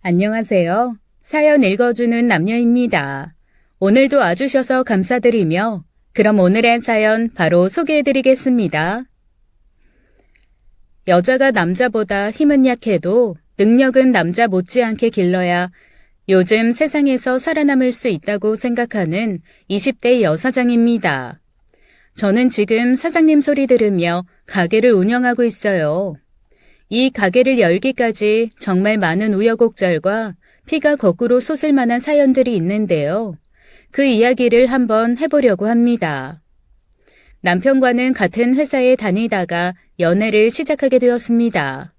안녕하세요. 사연 읽어주는 남녀입니다. 오늘도 와주셔서 감사드리며 그럼 오늘의 사연 바로 소개해드리겠습니다. 여자가 남자보다 힘은 약해도 능력은 남자 못지않게 길러야 요즘 세상에서 살아남을 수 있다고 생각하는 20대 여사장입니다. 저는 지금 사장님 소리 들으며 가게를 운영하고 있어요. 이 가게를 열기까지 정말 많은 우여곡절과 피가 거꾸로 솟을 만한 사연들이 있는데요. 그 이야기를 한번 해보려고 합니다. 남편과는 같은 회사에 다니다가 연애를 시작하게 되었습니다.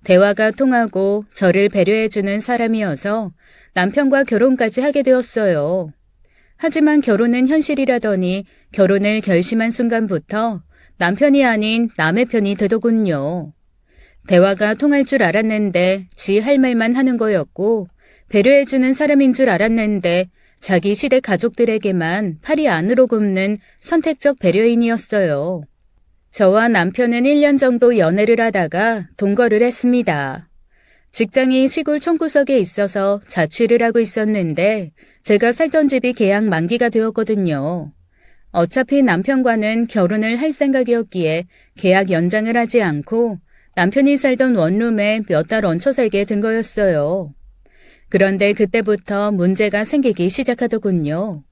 대화가 통하고 저를 배려해주는 사람이어서 남편과 결혼까지 하게 되었어요. 하지만 결혼은 현실이라더니 결혼을 결심한 순간부터 남편이 아닌 남의 편이 되더군요. 대화가 통할 줄 알았는데 지 할 말만 하는 거였고 배려해주는 사람인 줄 알았는데 자기 시댁 가족들에게만 팔이 안으로 굽는 선택적 배려인이었어요. 저와 남편은 1년 정도 연애를 하다가 동거를 했습니다. 직장이 시골 촌구석에 있어서 자취를 하고 있었는데 제가 살던 집이 계약 만기가 되었거든요. 어차피 남편과는 결혼을 할 생각이었기에 계약 연장을 하지 않고 남편이 살던 원룸에 몇 달 얹혀 살게 된 거였어요. 그런데 그때부터 문제가 생기기 시작하더군요.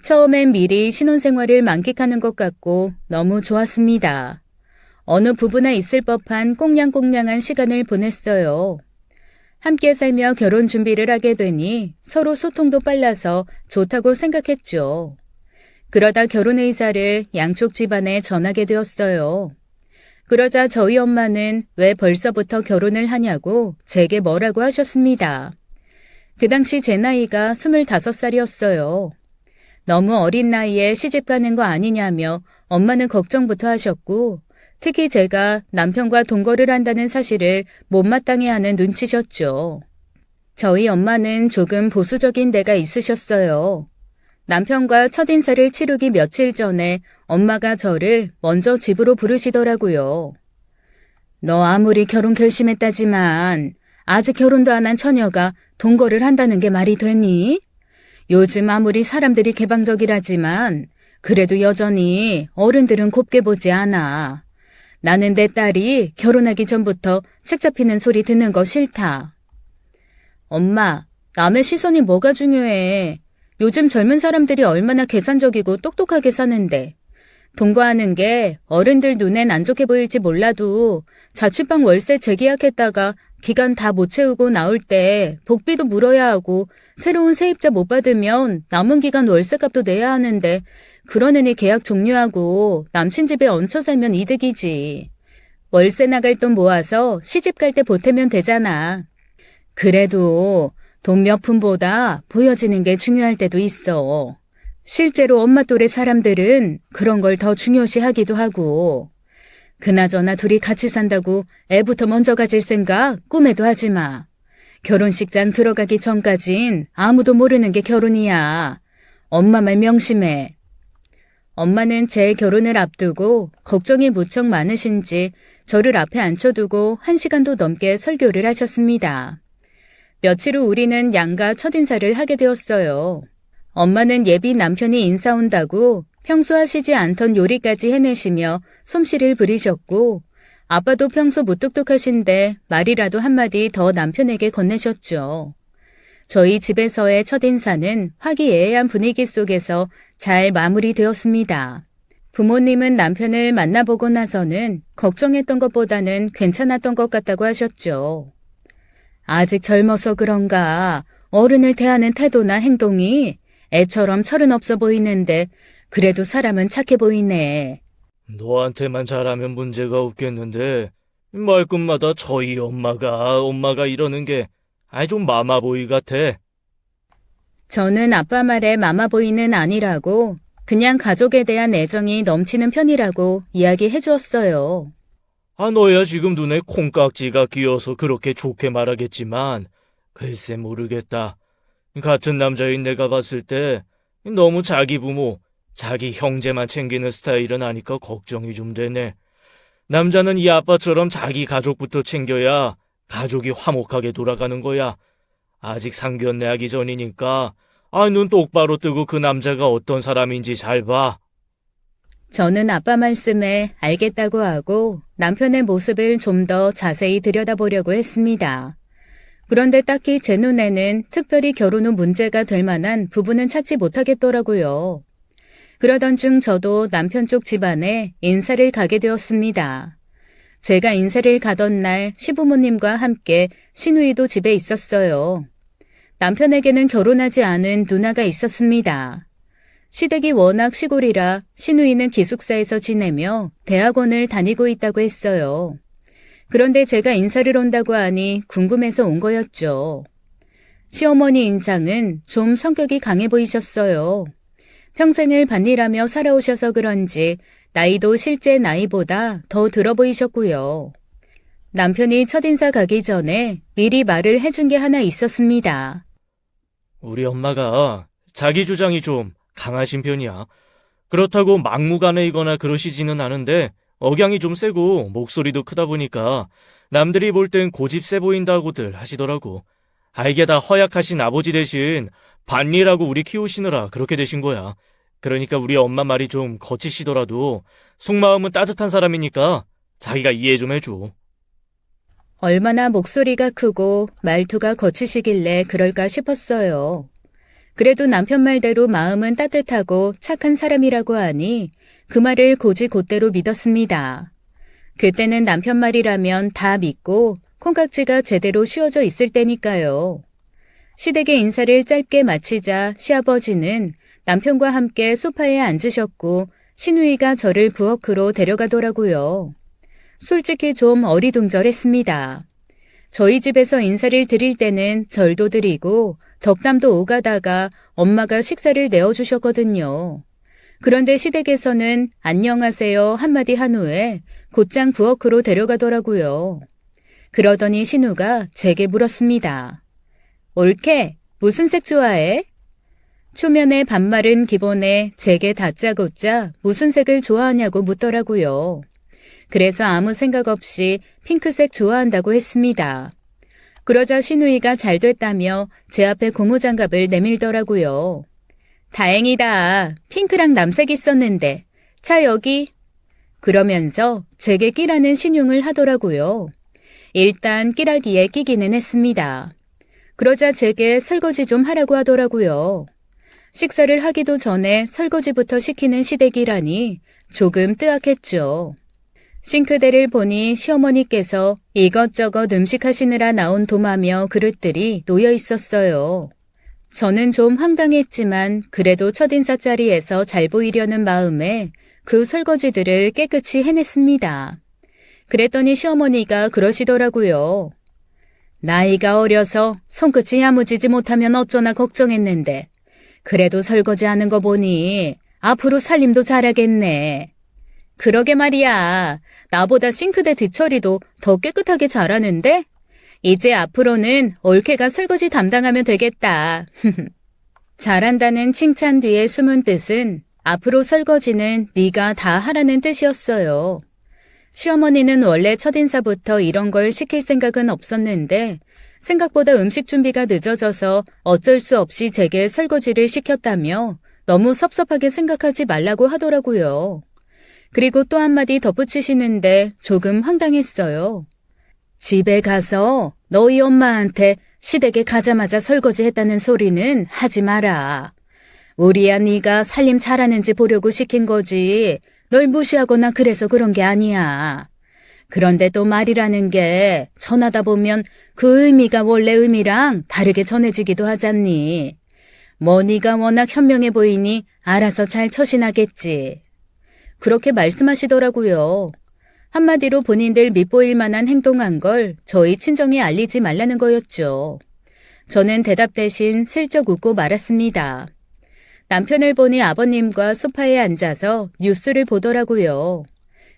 처음엔 미리 신혼생활을 만끽하는 것 같고 너무 좋았습니다. 어느 부부나 있을 법한 꽁냥꽁냥한 시간을 보냈어요. 함께 살며 결혼 준비를 하게 되니 서로 소통도 빨라서 좋다고 생각했죠. 그러다 결혼 의사를 양쪽 집안에 전하게 되었어요. 그러자 저희 엄마는 왜 벌써부터 결혼을 하냐고 제게 뭐라고 하셨습니다. 그 당시 제 나이가 25살이었어요. 너무 어린 나이에 시집 가는 거 아니냐며 엄마는 걱정부터 하셨고 특히 제가 남편과 동거를 한다는 사실을 못마땅해 하는 눈치셨죠. 저희 엄마는 조금 보수적인 데가 있으셨어요. 남편과 첫인사를 치르기 며칠 전에 엄마가 저를 먼저 집으로 부르시더라고요. 너 아무리 결혼 결심했다지만 아직 결혼도 안 한 처녀가 동거를 한다는 게 말이 되니? 요즘 아무리 사람들이 개방적이라지만 그래도 여전히 어른들은 곱게 보지 않아. 나는 내 딸이 결혼하기 전부터 책 잡히는 소리 듣는 거 싫다. 엄마, 남의 시선이 뭐가 중요해. 요즘 젊은 사람들이 얼마나 계산적이고 똑똑하게 사는데 동거하는 게 어른들 눈엔 안 좋게 보일지 몰라도 자취방 월세 재계약했다가 기간 다 못 채우고 나올 때 복비도 물어야 하고 새로운 세입자 못 받으면 남은 기간 월세값도 내야 하는데 그러느니 계약 종료하고 남친 집에 얹혀 살면 이득이지. 월세 나갈 돈 모아서 시집 갈 때 보태면 되잖아. 그래도 돈 몇 푼보다 보여지는 게 중요할 때도 있어. 실제로 엄마 또래 사람들은 그런 걸 더 중요시하기도 하고. 그나저나 둘이 같이 산다고 애부터 먼저 가질 생각 꿈에도 하지 마. 결혼식장 들어가기 전까진 아무도 모르는 게 결혼이야. 엄마 말 명심해. 엄마는 제 결혼을 앞두고 걱정이 무척 많으신지 저를 앞에 앉혀두고 1시간도 넘게 설교를 하셨습니다. 며칠 후 우리는 양가 첫인사를 하게 되었어요. 엄마는 예비 남편이 인사 온다고 평소 하시지 않던 요리까지 해내시며 솜씨를 부리셨고 아빠도 평소 무뚝뚝하신데 말이라도 한마디 더 남편에게 건네셨죠. 저희 집에서의 첫인사는 화기애애한 분위기 속에서 잘 마무리되었습니다. 부모님은 남편을 만나보고 나서는 걱정했던 것보다는 괜찮았던 것 같다고 하셨죠. 아직 젊어서 그런가 어른을 대하는 태도나 행동이 애처럼 철은 없어 보이는데 그래도 사람은 착해 보이네. 너한테만 잘하면 문제가 없겠는데 말끝마다 저희 엄마가 이러는 게 좀 마마보이 같아. 저는 아빠 말에 마마보이는 아니라고 그냥 가족에 대한 애정이 넘치는 편이라고 이야기해 주었어요. 너야 지금 눈에 콩깍지가 끼어서 그렇게 좋게 말하겠지만 글쎄 모르겠다. 같은 남자인 내가 봤을 때 너무 자기 부모, 자기 형제만 챙기는 스타일은 아니까 걱정이 좀 되네. 남자는 이 아빠처럼 자기 가족부터 챙겨야 가족이 화목하게 돌아가는 거야. 아직 상견례 하기 전이니까 눈 똑바로 뜨고 그 남자가 어떤 사람인지 잘 봐. 저는 아빠 말씀에 알겠다고 하고 남편의 모습을 좀 더 자세히 들여다보려고 했습니다. 그런데 딱히 제 눈에는 특별히 결혼 후 문제가 될 만한 부분은 찾지 못하겠더라고요. 그러던 중 저도 남편 쪽 집안에 인사를 가게 되었습니다. 제가 인사를 가던 날 시부모님과 함께 시누이도 집에 있었어요. 남편에게는 결혼하지 않은 누나가 있었습니다. 시댁이 워낙 시골이라 시누이는 기숙사에서 지내며 대학원을 다니고 있다고 했어요. 그런데 제가 인사를 온다고 하니 궁금해서 온 거였죠. 시어머니 인상은 좀 성격이 강해 보이셨어요. 평생을 밭일하며 살아오셔서 그런지 나이도 실제 나이보다 더 들어 보이셨고요. 남편이 첫인사 가기 전에 미리 말을 해준 게 하나 있었습니다. 우리 엄마가 자기 주장이 좀 강하신 편이야. 그렇다고 막무가내이거나 그러시지는 않은데 억양이 좀 세고 목소리도 크다 보니까 남들이 볼 땐 고집 세 보인다고들 하시더라고. 이게 다 허약하신 아버지 대신 밭일하고 우리 키우시느라 그렇게 되신 거야. 그러니까 우리 엄마 말이 좀 거치시더라도 속마음은 따뜻한 사람이니까 자기가 이해 좀 해줘. 얼마나 목소리가 크고 말투가 거치시길래 그럴까 싶었어요. 그래도 남편 말대로 마음은 따뜻하고 착한 사람이라고 하니 그 말을 곧이곧대로 믿었습니다. 그때는 남편 말이라면 다 믿고 콩깍지가 제대로 씌워져 있을 때니까요. 시댁의 인사를 짧게 마치자 시아버지는 남편과 함께 소파에 앉으셨고 시누이가 저를 부엌으로 데려가더라고요. 솔직히 좀 어리둥절했습니다. 저희 집에서 인사를 드릴 때는 절도 드리고 덕담도 오가다가 엄마가 식사를 내어주셨거든요. 그런데 시댁에서는 안녕하세요 한마디 한 후에 곧장 부엌으로 데려가더라고요. 그러더니 신우가 제게 물었습니다. 올케, 무슨 색 좋아해? 초면에 반말은 기본에 제게 다짜고짜 무슨 색을 좋아하냐고 묻더라고요. 그래서 아무 생각 없이 핑크색 좋아한다고 했습니다. 그러자 시누이가 잘 됐다며 제 앞에 고무장갑을 내밀더라고요. 다행이다. 핑크랑 남색 있었는데. 자, 여기. 그러면서 제게 끼라는 신용을 하더라고요. 일단 끼라기에 끼기는 했습니다. 그러자 제게 설거지 좀 하라고 하더라고요. 식사를 하기도 전에 설거지부터 시키는 시댁이라니 조금 뜨악했죠. 싱크대를 보니 시어머니께서 이것저것 음식하시느라 나온 도마며 그릇들이 놓여 있었어요. 저는 좀 황당했지만 그래도 첫인사 자리에서 잘 보이려는 마음에 그 설거지들을 깨끗이 해냈습니다. 그랬더니 시어머니가 그러시더라고요. 나이가 어려서 손끝이 야무지지 못하면 어쩌나 걱정했는데 그래도 설거지하는 거 보니 앞으로 살림도 잘하겠네. 그러게 말이야. 나보다 싱크대 뒤처리도 더 깨끗하게 잘하는데? 이제 앞으로는 올케가 설거지 담당하면 되겠다. 잘한다는 칭찬 뒤에 숨은 뜻은 앞으로 설거지는 네가 다 하라는 뜻이었어요. 시어머니는 원래 첫인사부터 이런 걸 시킬 생각은 없었는데 생각보다 음식 준비가 늦어져서 어쩔 수 없이 제게 설거지를 시켰다며 너무 섭섭하게 생각하지 말라고 하더라고요. 그리고 또 한마디 덧붙이시는데 조금 황당했어요. 집에 가서 너희 엄마한테 시댁에 가자마자 설거지 했다는 소리는 하지 마라. 우리야 네가 살림 잘하는지 보려고 시킨 거지. 널 무시하거나 그래서 그런 게 아니야. 그런데 또 말이라는 게 전하다 보면 그 의미가 원래 의미랑 다르게 전해지기도 하잖니. 뭐 네가 워낙 현명해 보이니 알아서 잘 처신하겠지. 그렇게 말씀하시더라고요. 한마디로 본인들 밉보일 만한 행동한 걸 저희 친정에 알리지 말라는 거였죠. 저는 대답 대신 슬쩍 웃고 말았습니다. 남편을 보니 아버님과 소파에 앉아서 뉴스를 보더라고요.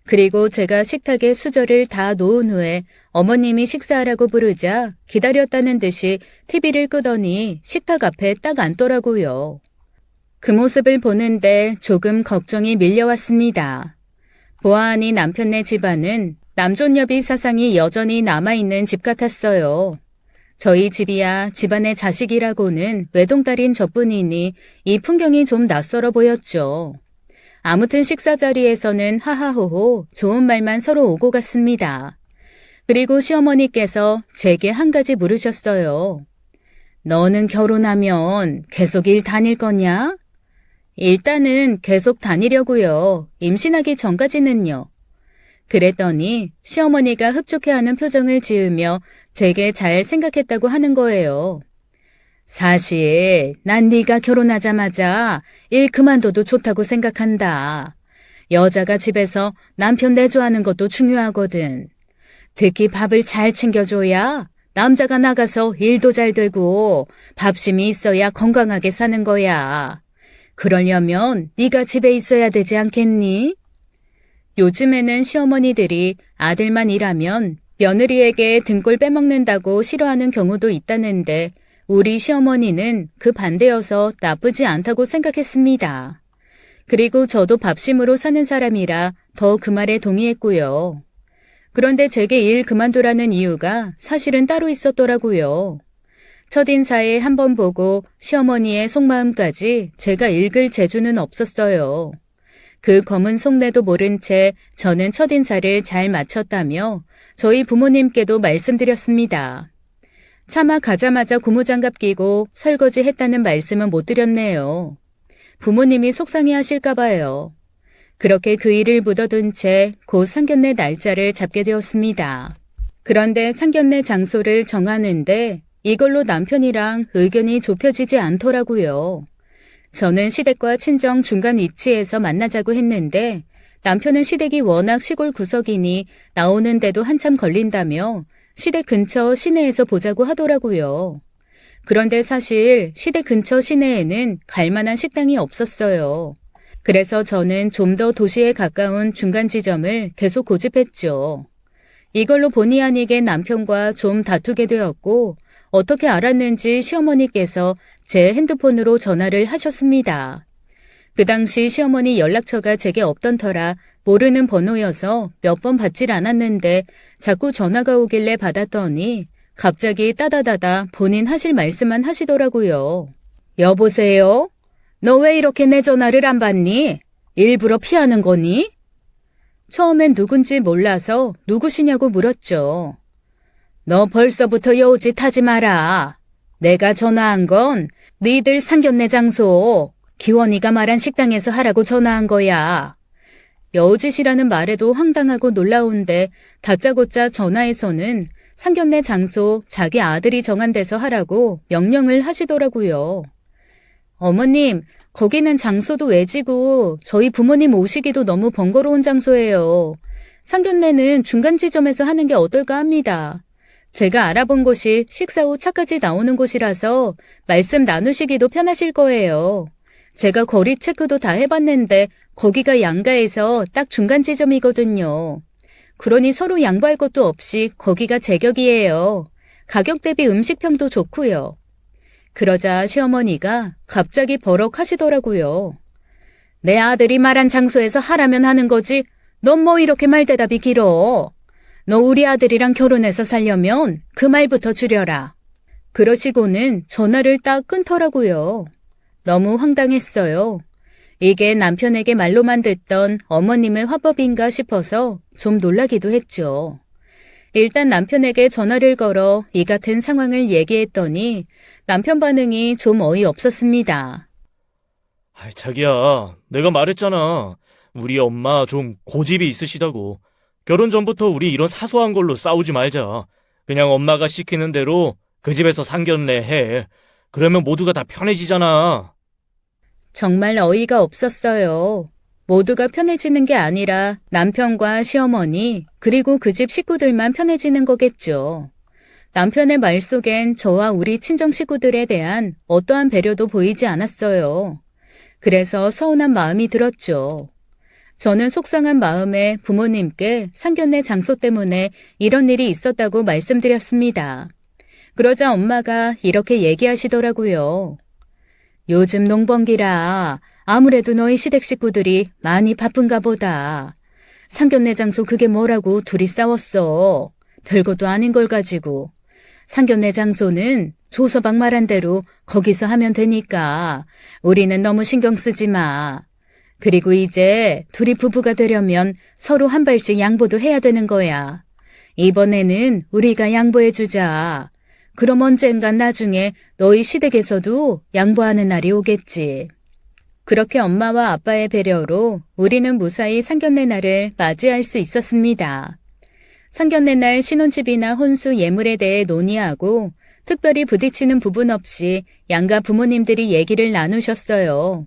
그리고 제가 식탁에 수저를 다 놓은 후에 어머님이 식사하라고 부르자 기다렸다는 듯이 TV를 끄더니 식탁 앞에 딱 앉더라고요. 그 모습을 보는데 조금 걱정이 밀려왔습니다. 보아하니 남편네 집안은 남존여비 사상이 여전히 남아있는 집 같았어요. 저희 집이야 집안의 자식이라고는 외동딸인 저뿐이니 이 풍경이 좀 낯설어 보였죠. 아무튼 식사 자리에서는 하하호호 좋은 말만 서로 오고 갔습니다. 그리고 시어머니께서 제게 한 가지 물으셨어요. 너는 결혼하면 계속 일 다닐 거냐? 일단은 계속 다니려고요. 임신하기 전까지는요. 그랬더니 시어머니가 흡족해하는 표정을 지으며 제게 잘 생각했다고 하는 거예요. 사실 난 네가 결혼하자마자 일 그만둬도 좋다고 생각한다. 여자가 집에서 남편 내조하는 것도 중요하거든. 특히 밥을 잘 챙겨줘야 남자가 나가서 일도 잘 되고 밥심이 있어야 건강하게 사는 거야. 그러려면 네가 집에 있어야 되지 않겠니? 요즘에는 시어머니들이 아들만 일하면 며느리에게 등골 빼먹는다고 싫어하는 경우도 있다는데 우리 시어머니는 그 반대여서 나쁘지 않다고 생각했습니다. 그리고 저도 밥심으로 사는 사람이라 더 그 말에 동의했고요. 그런데 제게 일 그만두라는 이유가 사실은 따로 있었더라고요. 첫인사에 한번 보고 시어머니의 속마음까지 제가 읽을 재주는 없었어요. 그 검은 속내도 모른 채 저는 첫인사를 잘 마쳤다며 저희 부모님께도 말씀드렸습니다. 차마 가자마자 고무장갑 끼고 설거지 했다는 말씀은 못 드렸네요. 부모님이 속상해 하실까 봐요. 그렇게 그 일을 묻어둔 채 곧 상견례 날짜를 잡게 되었습니다. 그런데 상견례 장소를 정하는데 이걸로 남편이랑 의견이 좁혀지지 않더라고요. 저는 시댁과 친정 중간 위치에서 만나자고 했는데 남편은 시댁이 워낙 시골 구석이니 나오는데도 한참 걸린다며 시댁 근처 시내에서 보자고 하더라고요. 그런데 사실 시댁 근처 시내에는 갈 만한 식당이 없었어요. 그래서 저는 좀 더 도시에 가까운 중간 지점을 계속 고집했죠. 이걸로 본의 아니게 남편과 좀 다투게 되었고 어떻게 알았는지 시어머니께서 제 핸드폰으로 전화를 하셨습니다. 그 당시 시어머니 연락처가 제게 없던 터라 모르는 번호여서 몇 번 받질 않았는데 자꾸 전화가 오길래 받았더니 갑자기 따다다다 본인 하실 말씀만 하시더라고요. 여보세요? 너 왜 이렇게 내 전화를 안 받니? 일부러 피하는 거니? 처음엔 누군지 몰라서 누구시냐고 물었죠. 너 벌써부터 여우짓 하지 마라. 내가 전화한 건 너희들 상견례 장소 기원이가 말한 식당에서 하라고 전화한 거야. 여우짓이라는 말에도 황당하고 놀라운데 다짜고짜 전화에서는 상견례 장소 자기 아들이 정한 데서 하라고 명령을 하시더라고요. 어머님, 거기는 장소도 외지고 저희 부모님 오시기도 너무 번거로운 장소예요. 상견례는 중간 지점에서 하는 게 어떨까 합니다. 제가 알아본 곳이 식사 후 차까지 나오는 곳이라서 말씀 나누시기도 편하실 거예요. 제가 거리 체크도 다 해봤는데 거기가 양가에서 딱 중간 지점이거든요. 그러니 서로 양보할 것도 없이 거기가 제격이에요. 가격 대비 음식평도 좋고요. 그러자 시어머니가 갑자기 버럭 하시더라고요. 내 아들이 말한 장소에서 하라면 하는 거지. 넌 뭐 이렇게 말대답이 길어. 너 우리 아들이랑 결혼해서 살려면 그 말부터 줄여라. 그러시고는 전화를 딱 끊더라고요. 너무 황당했어요. 이게 남편에게 말로만 듣던 어머님의 화법인가 싶어서 좀 놀라기도 했죠. 일단 남편에게 전화를 걸어 이 같은 상황을 얘기했더니 남편 반응이 좀 어이없었습니다. 자기야, 내가 말했잖아. 우리 엄마 좀 고집이 있으시다고. 결혼 전부터 우리 이런 사소한 걸로 싸우지 말자. 그냥 엄마가 시키는 대로 그 집에서 상견례 해. 그러면 모두가 다 편해지잖아. 정말 어이가 없었어요. 모두가 편해지는 게 아니라 남편과 시어머니 그리고 그 집 식구들만 편해지는 거겠죠. 남편의 말 속엔 저와 우리 친정 식구들에 대한 어떠한 배려도 보이지 않았어요. 그래서 서운한 마음이 들었죠. 저는 속상한 마음에 부모님께 상견례 장소 때문에 이런 일이 있었다고 말씀드렸습니다. 그러자 엄마가 이렇게 얘기하시더라고요. 요즘 농번기라 아무래도 너희 시댁 식구들이 많이 바쁜가 보다. 상견례 장소 그게 뭐라고 둘이 싸웠어. 별것도 아닌 걸 가지고. 상견례 장소는 조서방 말한 대로 거기서 하면 되니까 우리는 너무 신경 쓰지 마. 그리고 이제 둘이 부부가 되려면 서로 한 발씩 양보도 해야 되는 거야. 이번에는 우리가 양보해주자. 그럼 언젠간 나중에 너희 시댁에서도 양보하는 날이 오겠지. 그렇게 엄마와 아빠의 배려로 우리는 무사히 상견례 날을 맞이할 수 있었습니다. 상견례 날 신혼집이나 혼수 예물에 대해 논의하고 특별히 부딪히는 부분 없이 양가 부모님들이 얘기를 나누셨어요.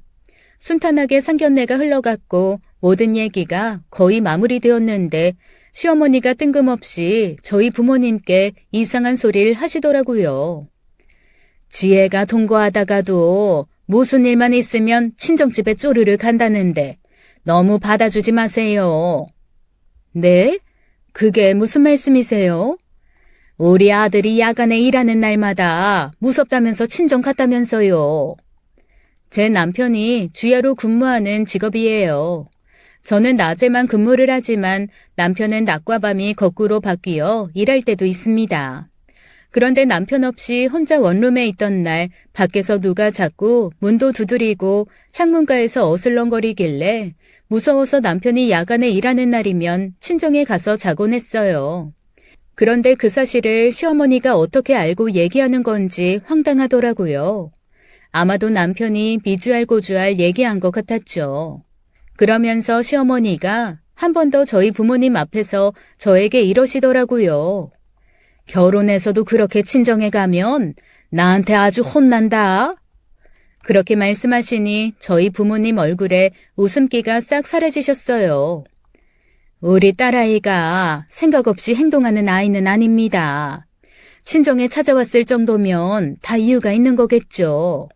순탄하게 상견례가 흘러갔고 모든 얘기가 거의 마무리되었는데 시어머니가 뜬금없이 저희 부모님께 이상한 소리를 하시더라고요. 지혜가 동거하다가도 무슨 일만 있으면 친정집에 쪼르르 간다는데 너무 받아주지 마세요. 네? 그게 무슨 말씀이세요? 우리 아들이 야간에 일하는 날마다 무섭다면서 친정 갔다면서요. 제 남편이 주야로 근무하는 직업이에요. 저는 낮에만 근무를 하지만 남편은 낮과 밤이 거꾸로 바뀌어 일할 때도 있습니다. 그런데 남편 없이 혼자 원룸에 있던 날 밖에서 누가 자꾸 문도 두드리고 창문가에서 어슬렁거리길래 무서워서 남편이 야간에 일하는 날이면 친정에 가서 자곤 했어요. 그런데 그 사실을 시어머니가 어떻게 알고 얘기하는 건지 황당하더라고요. 아마도 남편이 미주알 고주알 얘기한 것 같았죠. 그러면서 시어머니가 한 번 더 저희 부모님 앞에서 저에게 이러시더라고요. 결혼해서도 그렇게 친정에 가면 나한테 아주 혼난다. 그렇게 말씀하시니 저희 부모님 얼굴에 웃음기가 싹 사라지셨어요. 우리 딸아이가 생각 없이 행동하는 아이는 아닙니다. 친정에 찾아왔을 정도면 다 이유가 있는 거겠죠.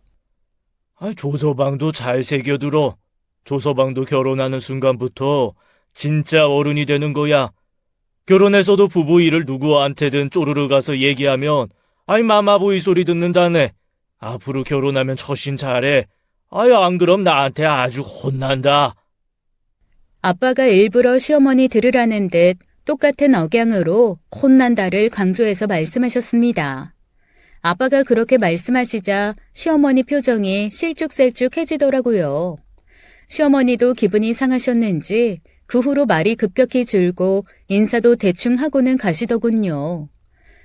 조서방도 잘 새겨들어. 조서방도 결혼하는 순간부터 진짜 어른이 되는 거야. 결혼해서도 부부 일을 누구한테든 쪼르르 가서 얘기하면 마마보이 소리 듣는다네. 앞으로 결혼하면 처신 잘해. 안 그럼 나한테 아주 혼난다. 아빠가 일부러 시어머니 들으라는 듯 똑같은 억양으로 혼난다를 강조해서 말씀하셨습니다. 아빠가 그렇게 말씀하시자 시어머니 표정이 실쭉셀쭉해지더라고요. 시어머니도 기분이 상하셨는지 그 후로 말이 급격히 줄고 인사도 대충 하고는 가시더군요.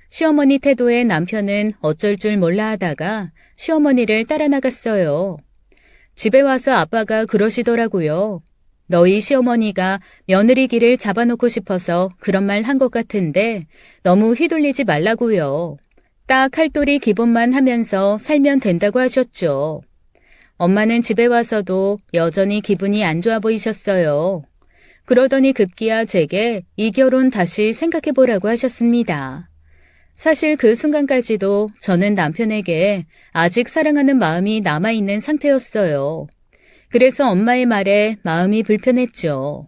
시어머니 태도에 남편은 어쩔 줄 몰라 하다가 시어머니를 따라 나갔어요. 집에 와서 아빠가 그러시더라고요. 너희 시어머니가 며느리 길을 잡아놓고 싶어서 그런 말 한 것 같은데 너무 휘둘리지 말라고요. 딱 칼돌이 기본만 하면서 살면 된다고 하셨죠. 엄마는 집에 와서도 여전히 기분이 안 좋아 보이셨어요. 그러더니 급기야 제게 이 결혼 다시 생각해보라고 하셨습니다. 사실 그 순간까지도 저는 남편에게 아직 사랑하는 마음이 남아있는 상태였어요. 그래서 엄마의 말에 마음이 불편했죠.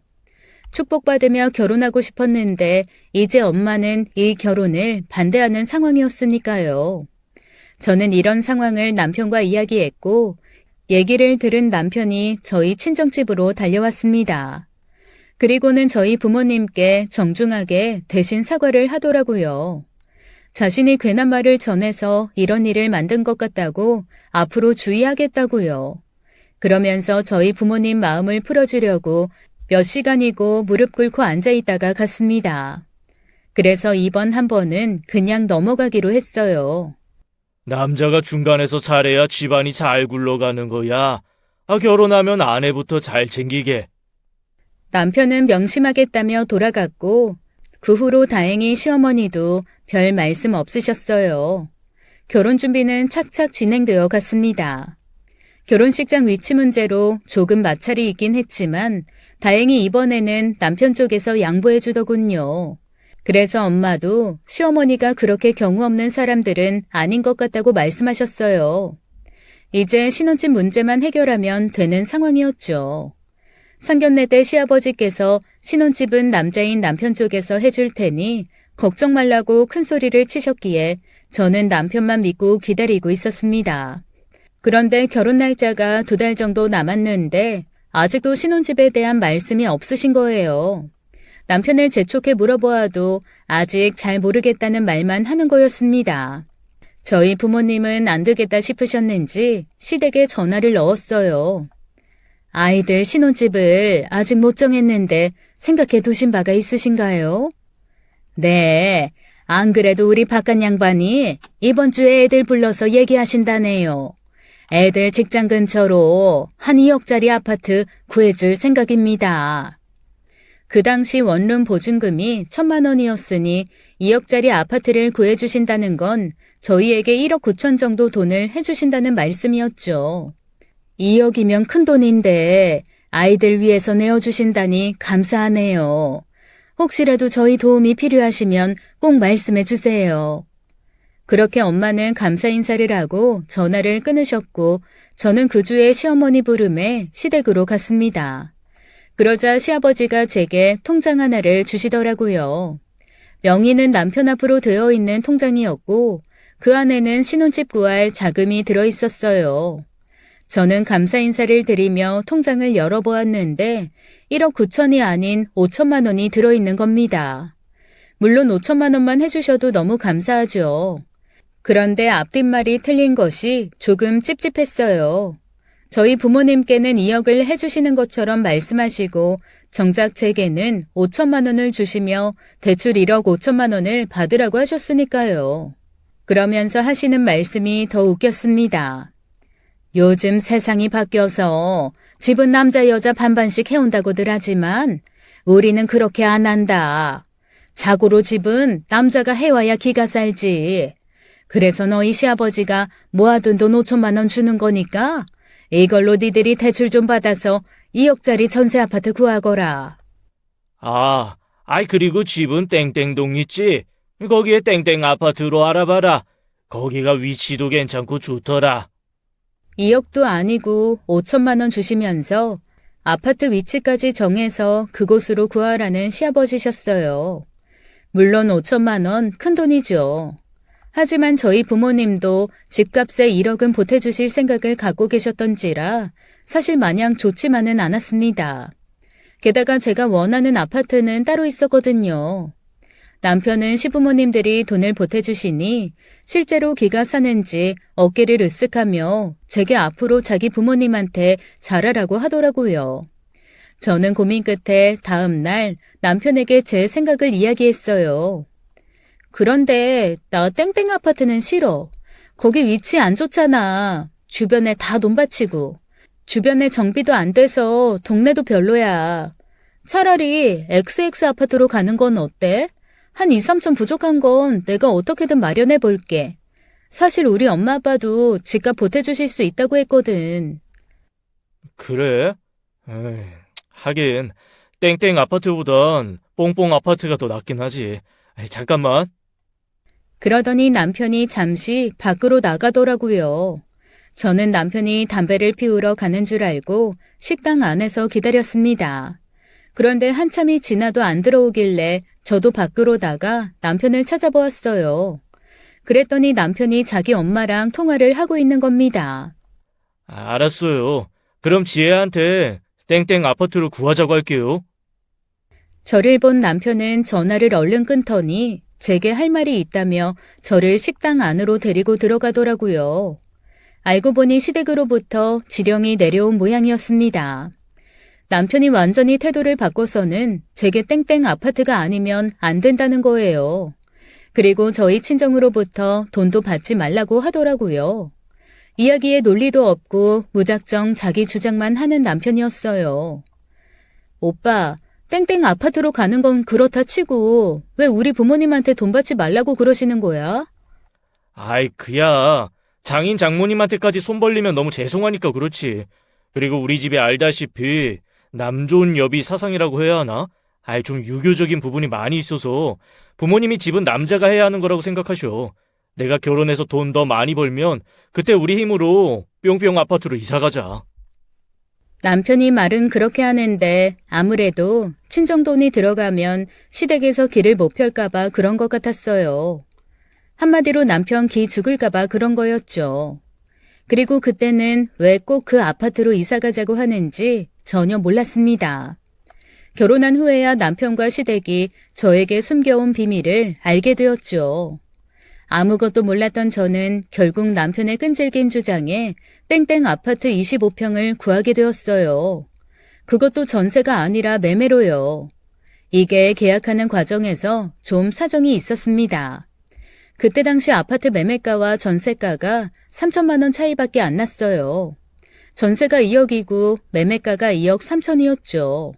축복받으며 결혼하고 싶었는데 이제 엄마는 이 결혼을 반대하는 상황이었으니까요. 저는 이런 상황을 남편과 이야기했고 얘기를 들은 남편이 저희 친정집으로 달려왔습니다. 그리고는 저희 부모님께 정중하게 대신 사과를 하더라고요. 자신이 괜한 말을 전해서 이런 일을 만든 것 같다고 앞으로 주의하겠다고요. 그러면서 저희 부모님 마음을 풀어주려고 몇 시간이고 무릎 꿇고 앉아있다가 갔습니다. 그래서 이번 한 번은 그냥 넘어가기로 했어요. 남자가 중간에서 잘해야 집안이 잘 굴러가는 거야. 결혼하면 아내부터 잘 챙기게. 남편은 명심하겠다며 돌아갔고 그 후로 다행히 시어머니도 별 말씀 없으셨어요. 결혼 준비는 착착 진행되어 갔습니다. 결혼식장 위치 문제로 조금 마찰이 있긴 했지만 다행히 이번에는 남편 쪽에서 양보해 주더군요. 그래서 엄마도 시어머니가 그렇게 경우 없는 사람들은 아닌 것 같다고 말씀하셨어요. 이제 신혼집 문제만 해결하면 되는 상황이었죠. 상견례 때 시아버지께서 신혼집은 남자인 남편 쪽에서 해줄 테니 걱정 말라고 큰 소리를 치셨기에 저는 남편만 믿고 기다리고 있었습니다. 그런데 결혼 날짜가 2달 정도 남았는데 아직도 신혼집에 대한 말씀이 없으신 거예요. 남편을 재촉해 물어보아도 아직 잘 모르겠다는 말만 하는 거였습니다. 저희 부모님은 안 되겠다 싶으셨는지 시댁에 전화를 넣었어요. 아이들 신혼집을 아직 못 정했는데 생각해 두신 바가 있으신가요? 네, 안 그래도 우리 바깥 양반이 이번 주에 애들 불러서 얘기하신다네요. 애들 직장 근처로 한 2억짜리 아파트 구해줄 생각입니다. 그 당시 원룸 보증금이 1,000만 원이었으니 2억짜리 아파트를 구해주신다는 건 저희에게 1억 9천 정도 돈을 해주신다는 말씀이었죠. 2억이면 큰 돈인데 아이들 위해서 내어주신다니 감사하네요. 혹시라도 저희 도움이 필요하시면 꼭 말씀해 주세요. 그렇게 엄마는 감사 인사를 하고 전화를 끊으셨고 저는 그 주에 시어머니 부름에 시댁으로 갔습니다. 그러자 시아버지가 제게 통장 하나를 주시더라고요. 명의는 남편 앞으로 되어 있는 통장이었고 그 안에는 신혼집 구할 자금이 들어 있었어요. 저는 감사 인사를 드리며 통장을 열어보았는데 1억 9천이 아닌 5천만 원이 들어있는 겁니다. 물론 5천만 원만 해주셔도 너무 감사하죠. 그런데 앞뒷말이 틀린 것이 조금 찝찝했어요. 저희 부모님께는 2억을 해주시는 것처럼 말씀하시고 정작 제게는 5천만 원을 주시며 대출 1억 5천만 원을 받으라고 하셨으니까요. 그러면서 하시는 말씀이 더 웃겼습니다. 요즘 세상이 바뀌어서 집은 남자 여자 반반씩 해온다고들 하지만 우리는 그렇게 안 한다. 자고로 집은 남자가 해와야 기가 살지. 그래서 너희 시아버지가 모아둔 돈 5천만 원 주는 거니까 이걸로 니들이 대출 좀 받아서 2억짜리 전세 아파트 구하거라. 그리고 집은 땡땡동 있지? 거기에 땡땡 아파트로 알아봐라. 거기가 위치도 괜찮고 좋더라. 2억도 아니고 5천만 원 주시면서 아파트 위치까지 정해서 그곳으로 구하라는 시아버지셨어요. 물론 5천만 원 큰 돈이죠. 하지만 저희 부모님도 집값에 1억은 보태주실 생각을 갖고 계셨던지라 사실 마냥 좋지만은 않았습니다. 게다가 제가 원하는 아파트는 따로 있었거든요. 남편은 시부모님들이 돈을 보태주시니 실제로 기가 사는지 어깨를 으쓱하며 제게 앞으로 자기 부모님한테 잘하라고 하더라고요. 저는 고민 끝에 다음 날 남편에게 제 생각을 이야기했어요. 그런데 나 땡땡 아파트는 싫어. 거기 위치 안 좋잖아. 주변에 다 돈 바치고. 주변에 정비도 안 돼서 동네도 별로야. 차라리 XX 아파트로 가는 건 어때? 한 2, 3천 부족한 건 내가 어떻게든 마련해 볼게. 사실 우리 엄마 아빠도 집값 보태주실 수 있다고 했거든. 그래? 하긴 땡땡 아파트보단 뽕뽕 아파트가 더 낫긴 하지. 잠깐만. 그러더니 남편이 잠시 밖으로 나가더라고요. 저는 남편이 담배를 피우러 가는 줄 알고 식당 안에서 기다렸습니다. 그런데 한참이 지나도 안 들어오길래 저도 밖으로 나가 남편을 찾아보았어요. 그랬더니 남편이 자기 엄마랑 통화를 하고 있는 겁니다. 알았어요. 그럼 지혜한테 땡땡 아파트로 구하자고 할게요. 저를 본 남편은 전화를 얼른 끊더니 제게 할 말이 있다며 저를 식당 안으로 데리고 들어가더라고요. 알고 보니 시댁으로부터 지령이 내려온 모양이었습니다. 남편이 완전히 태도를 바꿔서는 제게 땡땡 아파트가 아니면 안 된다는 거예요. 그리고 저희 친정으로부터 돈도 받지 말라고 하더라고요. 이야기에 논리도 없고 무작정 자기 주장만 하는 남편이었어요. 오빠, 땡땡 아파트로 가는 건 그렇다 치고 왜 우리 부모님한테 돈 받지 말라고 그러시는 거야? 그야. 장인 장모님한테까지 손 벌리면 너무 죄송하니까 그렇지. 그리고 우리 집에 알다시피 남 좋은 여비 사상이라고 해야 하나? 좀 유교적인 부분이 많이 있어서 부모님이 집은 남자가 해야 하는 거라고 생각하셔. 내가 결혼해서 돈 더 많이 벌면 그때 우리 힘으로 뿅뿅 아파트로 이사 가자. 남편이 말은 그렇게 하는데 아무래도 친정돈이 들어가면 시댁에서 길을 못 펼까봐 그런 것 같았어요. 한마디로 남편 기 죽을까봐 그런 거였죠. 그리고 그때는 왜 꼭 그 아파트로 이사 가자고 하는지 전혀 몰랐습니다. 결혼한 후에야 남편과 시댁이 저에게 숨겨온 비밀을 알게 되었죠. 아무것도 몰랐던 저는 결국 남편의 끈질긴 주장에 땡땡 아파트 25평을 구하게 되었어요. 그것도 전세가 아니라 매매로요. 이게 계약하는 과정에서 좀 사정이 있었습니다. 그때 당시 아파트 매매가와 전세가가 3천만 원 차이밖에 안 났어요. 전세가 2억이고 매매가가 2억 3천이었죠.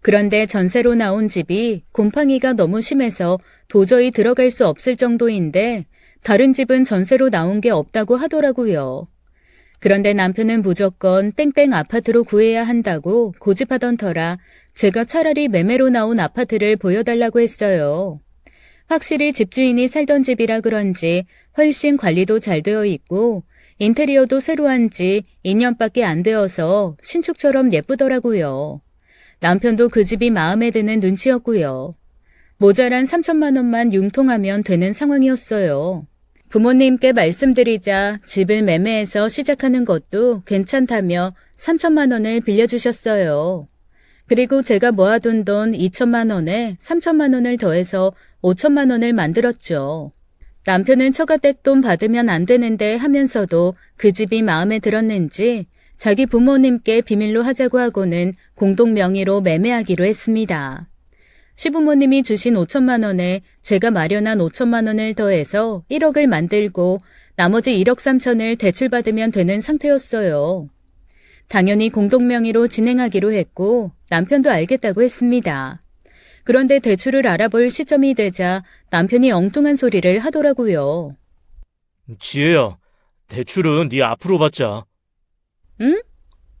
그런데 전세로 나온 집이 곰팡이가 너무 심해서 도저히 들어갈 수 없을 정도인데 다른 집은 전세로 나온 게 없다고 하더라고요. 그런데 남편은 무조건 땡땡 아파트로 구해야 한다고 고집하던 터라 제가 차라리 매매로 나온 아파트를 보여달라고 했어요. 확실히 집주인이 살던 집이라 그런지 훨씬 관리도 잘 되어 있고 인테리어도 새로 한 지 2년밖에 안 되어서 신축처럼 예쁘더라고요. 남편도 그 집이 마음에 드는 눈치였고요. 모자란 3천만 원만 융통하면 되는 상황이었어요. 부모님께 말씀드리자 집을 매매해서 시작하는 것도 괜찮다며 3천만 원을 빌려주셨어요. 그리고 제가 모아둔 돈 2천만 원에 3천만 원을 더해서 5천만 원을 만들었죠. 남편은 처가댁돈 받으면 안 되는데 하면서도 그 집이 마음에 들었는지 자기 부모님께 비밀로 하자고 하고는 공동 명의로 매매하기로 했습니다. 시부모님이 주신 5천만 원에 제가 마련한 5천만 원을 더해서 1억을 만들고 나머지 1억 3천을 대출받으면 되는 상태였어요. 당연히 공동 명의로 진행하기로 했고 남편도 알겠다고 했습니다. 그런데 대출을 알아볼 시점이 되자 남편이 엉뚱한 소리를 하더라고요. 지혜야, 대출은 네 앞으로 받자. 응?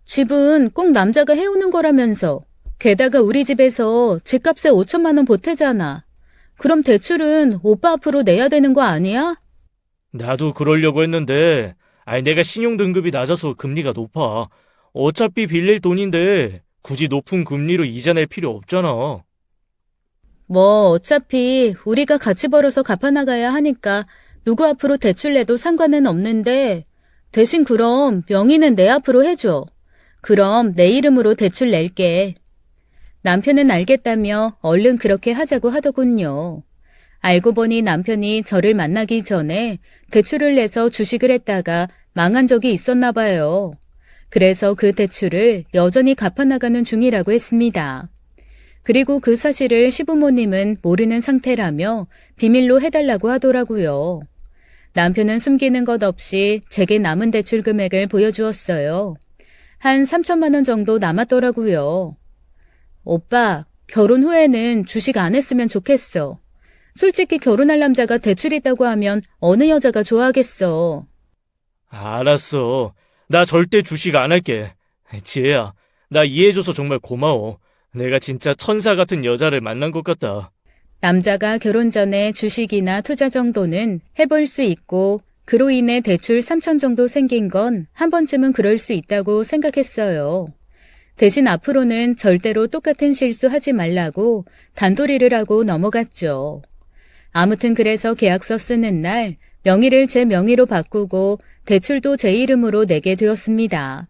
집은 꼭 남자가 해오는 거라면서. 게다가 우리 집에서 집값에 5천만 원 보태잖아. 그럼 대출은 오빠 앞으로 내야 되는 거 아니야? 나도 그러려고 했는데, 내가 신용등급이 낮아서 금리가 높아. 어차피 빌릴 돈인데 굳이 높은 금리로 이자 낼 필요 없잖아. 뭐 어차피 우리가 같이 벌어서 갚아나가야 하니까 누구 앞으로 대출 내도 상관은 없는데 대신 그럼 명의는 내 앞으로 해줘. 그럼 내 이름으로 대출 낼게. 남편은 알겠다며 얼른 그렇게 하자고 하더군요. 알고 보니 남편이 저를 만나기 전에 대출을 내서 주식을 했다가 망한 적이 있었나 봐요. 그래서 그 대출을 여전히 갚아나가는 중이라고 했습니다. 그리고 그 사실을 시부모님은 모르는 상태라며 비밀로 해달라고 하더라고요. 남편은 숨기는 것 없이 제게 남은 대출 금액을 보여주었어요. 한 3천만 원 정도 남았더라고요. 오빠, 결혼 후에는 주식 안 했으면 좋겠어. 솔직히 결혼할 남자가 대출 있다고 하면 어느 여자가 좋아하겠어. 알았어. 나 절대 주식 안 할게. 지혜야, 나 이해해줘서 정말 고마워. 내가 진짜 천사 같은 여자를 만난 것 같다. 남자가 결혼 전에 주식이나 투자 정도는 해볼 수 있고 그로 인해 대출 3천 정도 생긴 건 한 번쯤은 그럴 수 있다고 생각했어요. 대신 앞으로는 절대로 똑같은 실수하지 말라고 단도리를 하고 넘어갔죠. 아무튼 그래서 계약서 쓰는 날 명의를 제 명의로 바꾸고 대출도 제 이름으로 내게 되었습니다.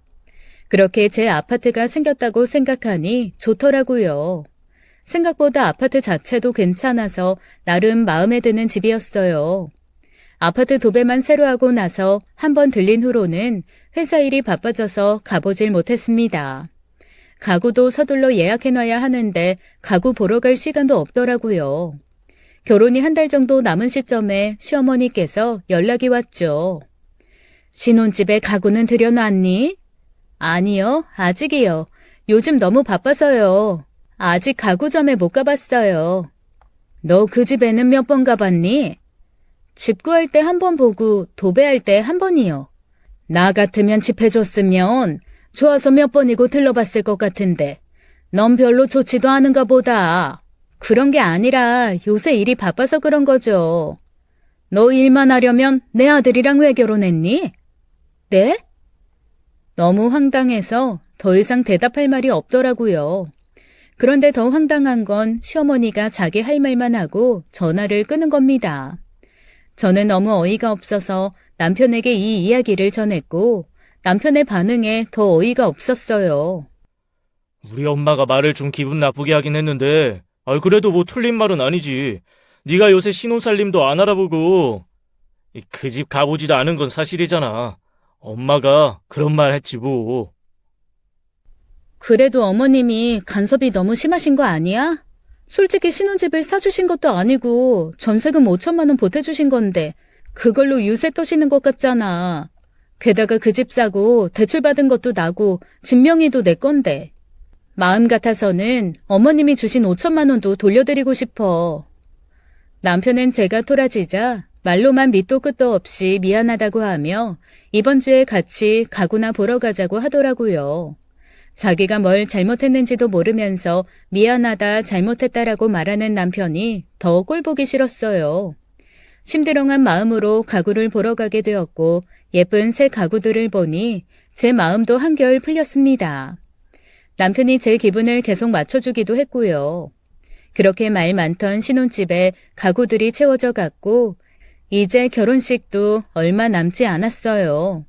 그렇게 제 아파트가 생겼다고 생각하니 좋더라고요. 생각보다 아파트 자체도 괜찮아서 나름 마음에 드는 집이었어요. 아파트 도배만 새로 하고 나서 한번 들린 후로는 회사 일이 바빠져서 가보질 못했습니다. 가구도 서둘러 예약해놔야 하는데 가구 보러 갈 시간도 없더라고요. 결혼이 한 달 정도 남은 시점에 시어머니께서 연락이 왔죠. 신혼집에 가구는 들여놨니? 아니요, 아직이요. 요즘 너무 바빠서요. 아직 가구점에 못 가봤어요. 너 그 집에는 몇 번 가봤니? 집 구할 때 한 번 보고 도배할 때 한 번이요. 나 같으면 집 해줬으면 좋아서 몇 번이고 들러봤을 것 같은데 넌 별로 좋지도 않은가 보다. 그런 게 아니라 요새 일이 바빠서 그런 거죠. 너 일만 하려면 내 아들이랑 왜 결혼했니? 네? 너무 황당해서 더 이상 대답할 말이 없더라고요. 그런데 더 황당한 건 시어머니가 자기 할 말만 하고 전화를 끄는 겁니다. 저는 너무 어이가 없어서 남편에게 이 이야기를 전했고 남편의 반응에 더 어이가 없었어요. 우리 엄마가 말을 좀 기분 나쁘게 하긴 했는데, 그래도 뭐 틀린 말은 아니지. 네가 요새 신혼살림도 안 알아보고 그 집 가보지도 않은 건 사실이잖아. 엄마가 그런 말 했지 뭐. 그래도 어머님이 간섭이 너무 심하신 거 아니야? 솔직히 신혼집을 사주신 것도 아니고 전세금 5천만 원 보태주신 건데 그걸로 유세 떠시는 것 같잖아. 게다가 그 집 사고 대출받은 것도 나고 진명의도 내 건데. 마음 같아서는 어머님이 주신 5천만 원도 돌려드리고 싶어. 남편은 제가 토라지자 말로만 밑도 끝도 없이 미안하다고 하며 이번 주에 같이 가구나 보러 가자고 하더라고요. 자기가 뭘 잘못했는지도 모르면서 미안하다, 잘못했다라고 말하는 남편이 더 꼴보기 싫었어요. 심드렁한 마음으로 가구를 보러 가게 되었고 예쁜 새 가구들을 보니 제 마음도 한결 풀렸습니다. 남편이 제 기분을 계속 맞춰주기도 했고요. 그렇게 말 많던 신혼집에 가구들이 채워져 갔고 이제 결혼식도 얼마 남지 않았어요.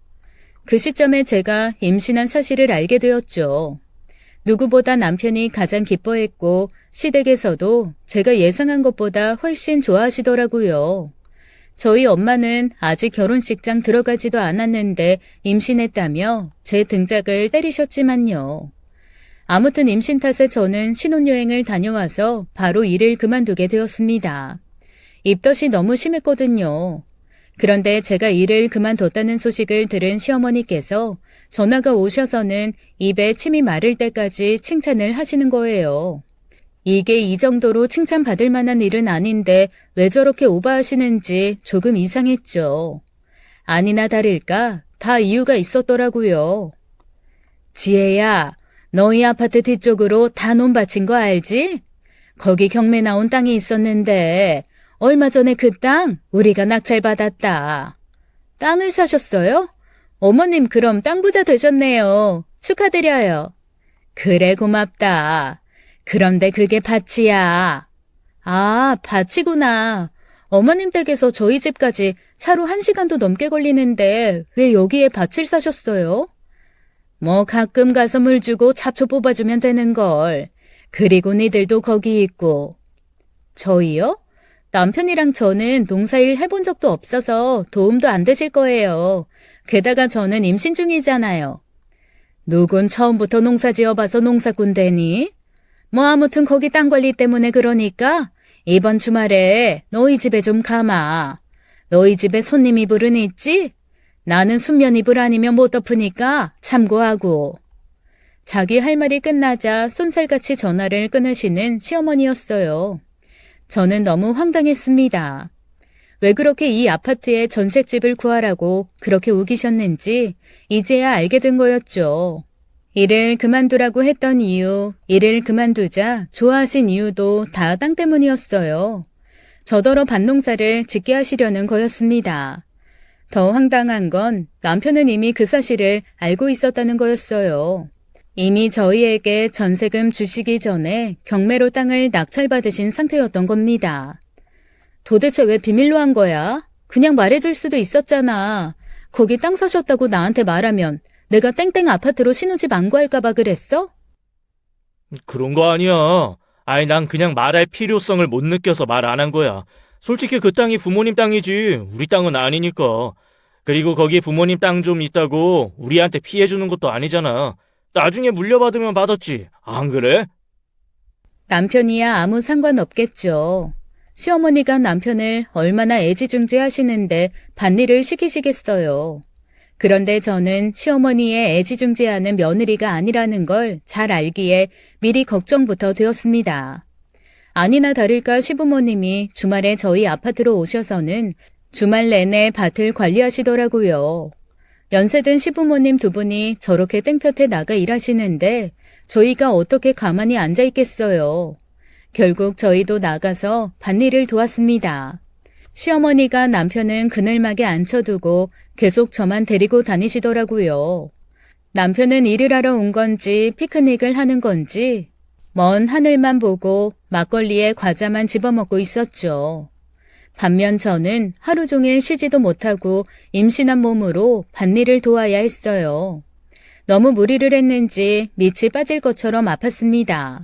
그 시점에 제가 임신한 사실을 알게 되었죠. 누구보다 남편이 가장 기뻐했고 시댁에서도 제가 예상한 것보다 훨씬 좋아하시더라고요. 저희 엄마는 아직 결혼식장 들어가지도 않았는데 임신했다며 제 등짝을 때리셨지만요. 아무튼 임신 탓에 저는 신혼여행을 다녀와서 바로 일을 그만두게 되었습니다. 입덧이 너무 심했거든요. 그런데 제가 일을 그만뒀다는 소식을 들은 시어머니께서 전화가 오셔서는 입에 침이 마를 때까지 칭찬을 하시는 거예요. 이게 이 정도로 칭찬받을 만한 일은 아닌데 왜 저렇게 오버하시는지 조금 이상했죠. 아니나 다를까 다 이유가 있었더라고요. 지혜야, 너희 아파트 뒤쪽으로 다 논밭인 거 알지? 거기 경매 나온 땅이 있었는데 얼마 전에 그 땅 우리가 낙찰받았다. 땅을 사셨어요? 어머님 그럼 땅 부자 되셨네요. 축하드려요. 그래 고맙다. 그런데 그게 밭이야. 아, 밭이구나. 어머님 댁에서 저희 집까지 차로 1시간도 넘게 걸리는데 왜 여기에 밭을 사셨어요? 뭐 가끔 가서 물 주고 잡초 뽑아주면 되는 걸. 그리고 니들도 거기 있고. 저희요? 남편이랑 저는 농사일 해본 적도 없어서 도움도 안 되실 거예요. 게다가 저는 임신 중이잖아요. 누군 처음부터 농사 지어봐서 농사꾼 되니? 뭐 아무튼 거기 땅 관리 때문에 그러니까 이번 주말에 너희 집에 좀 가마. 너희 집에 손님 이불은 있지? 나는 순면 이불 아니면 못 덮으니까 참고하고. 자기 할 말이 끝나자 쏜살같이 전화를 끊으시는 시어머니였어요. 저는 너무 황당했습니다. 왜 그렇게 이 아파트에 전셋집을 구하라고 그렇게 우기셨는지 이제야 알게 된 거였죠. 일을 그만두라고 했던 이유, 일을 그만두자 좋아하신 이유도 다 땅 때문이었어요. 저더러 밭농사를 짓게 하시려는 거였습니다. 더 황당한 건 남편은 이미 그 사실을 알고 있었다는 거였어요. 이미 저희에게 전세금 주시기 전에 경매로 땅을 낙찰받으신 상태였던 겁니다. 도대체 왜 비밀로 한 거야? 그냥 말해줄 수도 있었잖아. 거기 땅 사셨다고 나한테 말하면 내가 땡땡 아파트로 신혼집 안 구할까봐 그랬어? 그런 거 아니야. 난 그냥 말할 필요성을 못 느껴서 말 안 한 거야. 솔직히 그 땅이 부모님 땅이지 우리 땅은 아니니까. 그리고 거기에 부모님 땅 좀 있다고 우리한테 피해 주는 것도 아니잖아. 나중에 물려받으면 받았지. 안 그래? 남편이야 아무 상관없겠죠. 시어머니가 남편을 얼마나 애지중지하시는데 밭일을 시키시겠어요. 그런데 저는 시어머니의 애지중지하는 며느리가 아니라는 걸 잘 알기에 미리 걱정부터 되었습니다. 아니나 다를까 시부모님이 주말에 저희 아파트로 오셔서는 주말 내내 밭을 관리하시더라고요. 연세든 시부모님 두 분이 저렇게 땡볕에 나가 일하시는데 저희가 어떻게 가만히 앉아 있겠어요. 결국 저희도 나가서 밭일을 도왔습니다. 시어머니가 남편은 그늘막에 앉혀두고 계속 저만 데리고 다니시더라고요. 남편은 일을 하러 온 건지 피크닉을 하는 건지 먼 하늘만 보고 막걸리에 과자만 집어먹고 있었죠. 반면 저는 하루 종일 쉬지도 못하고 임신한 몸으로 밭일을 도와야 했어요. 너무 무리를 했는지 밑이 빠질 것처럼 아팠습니다.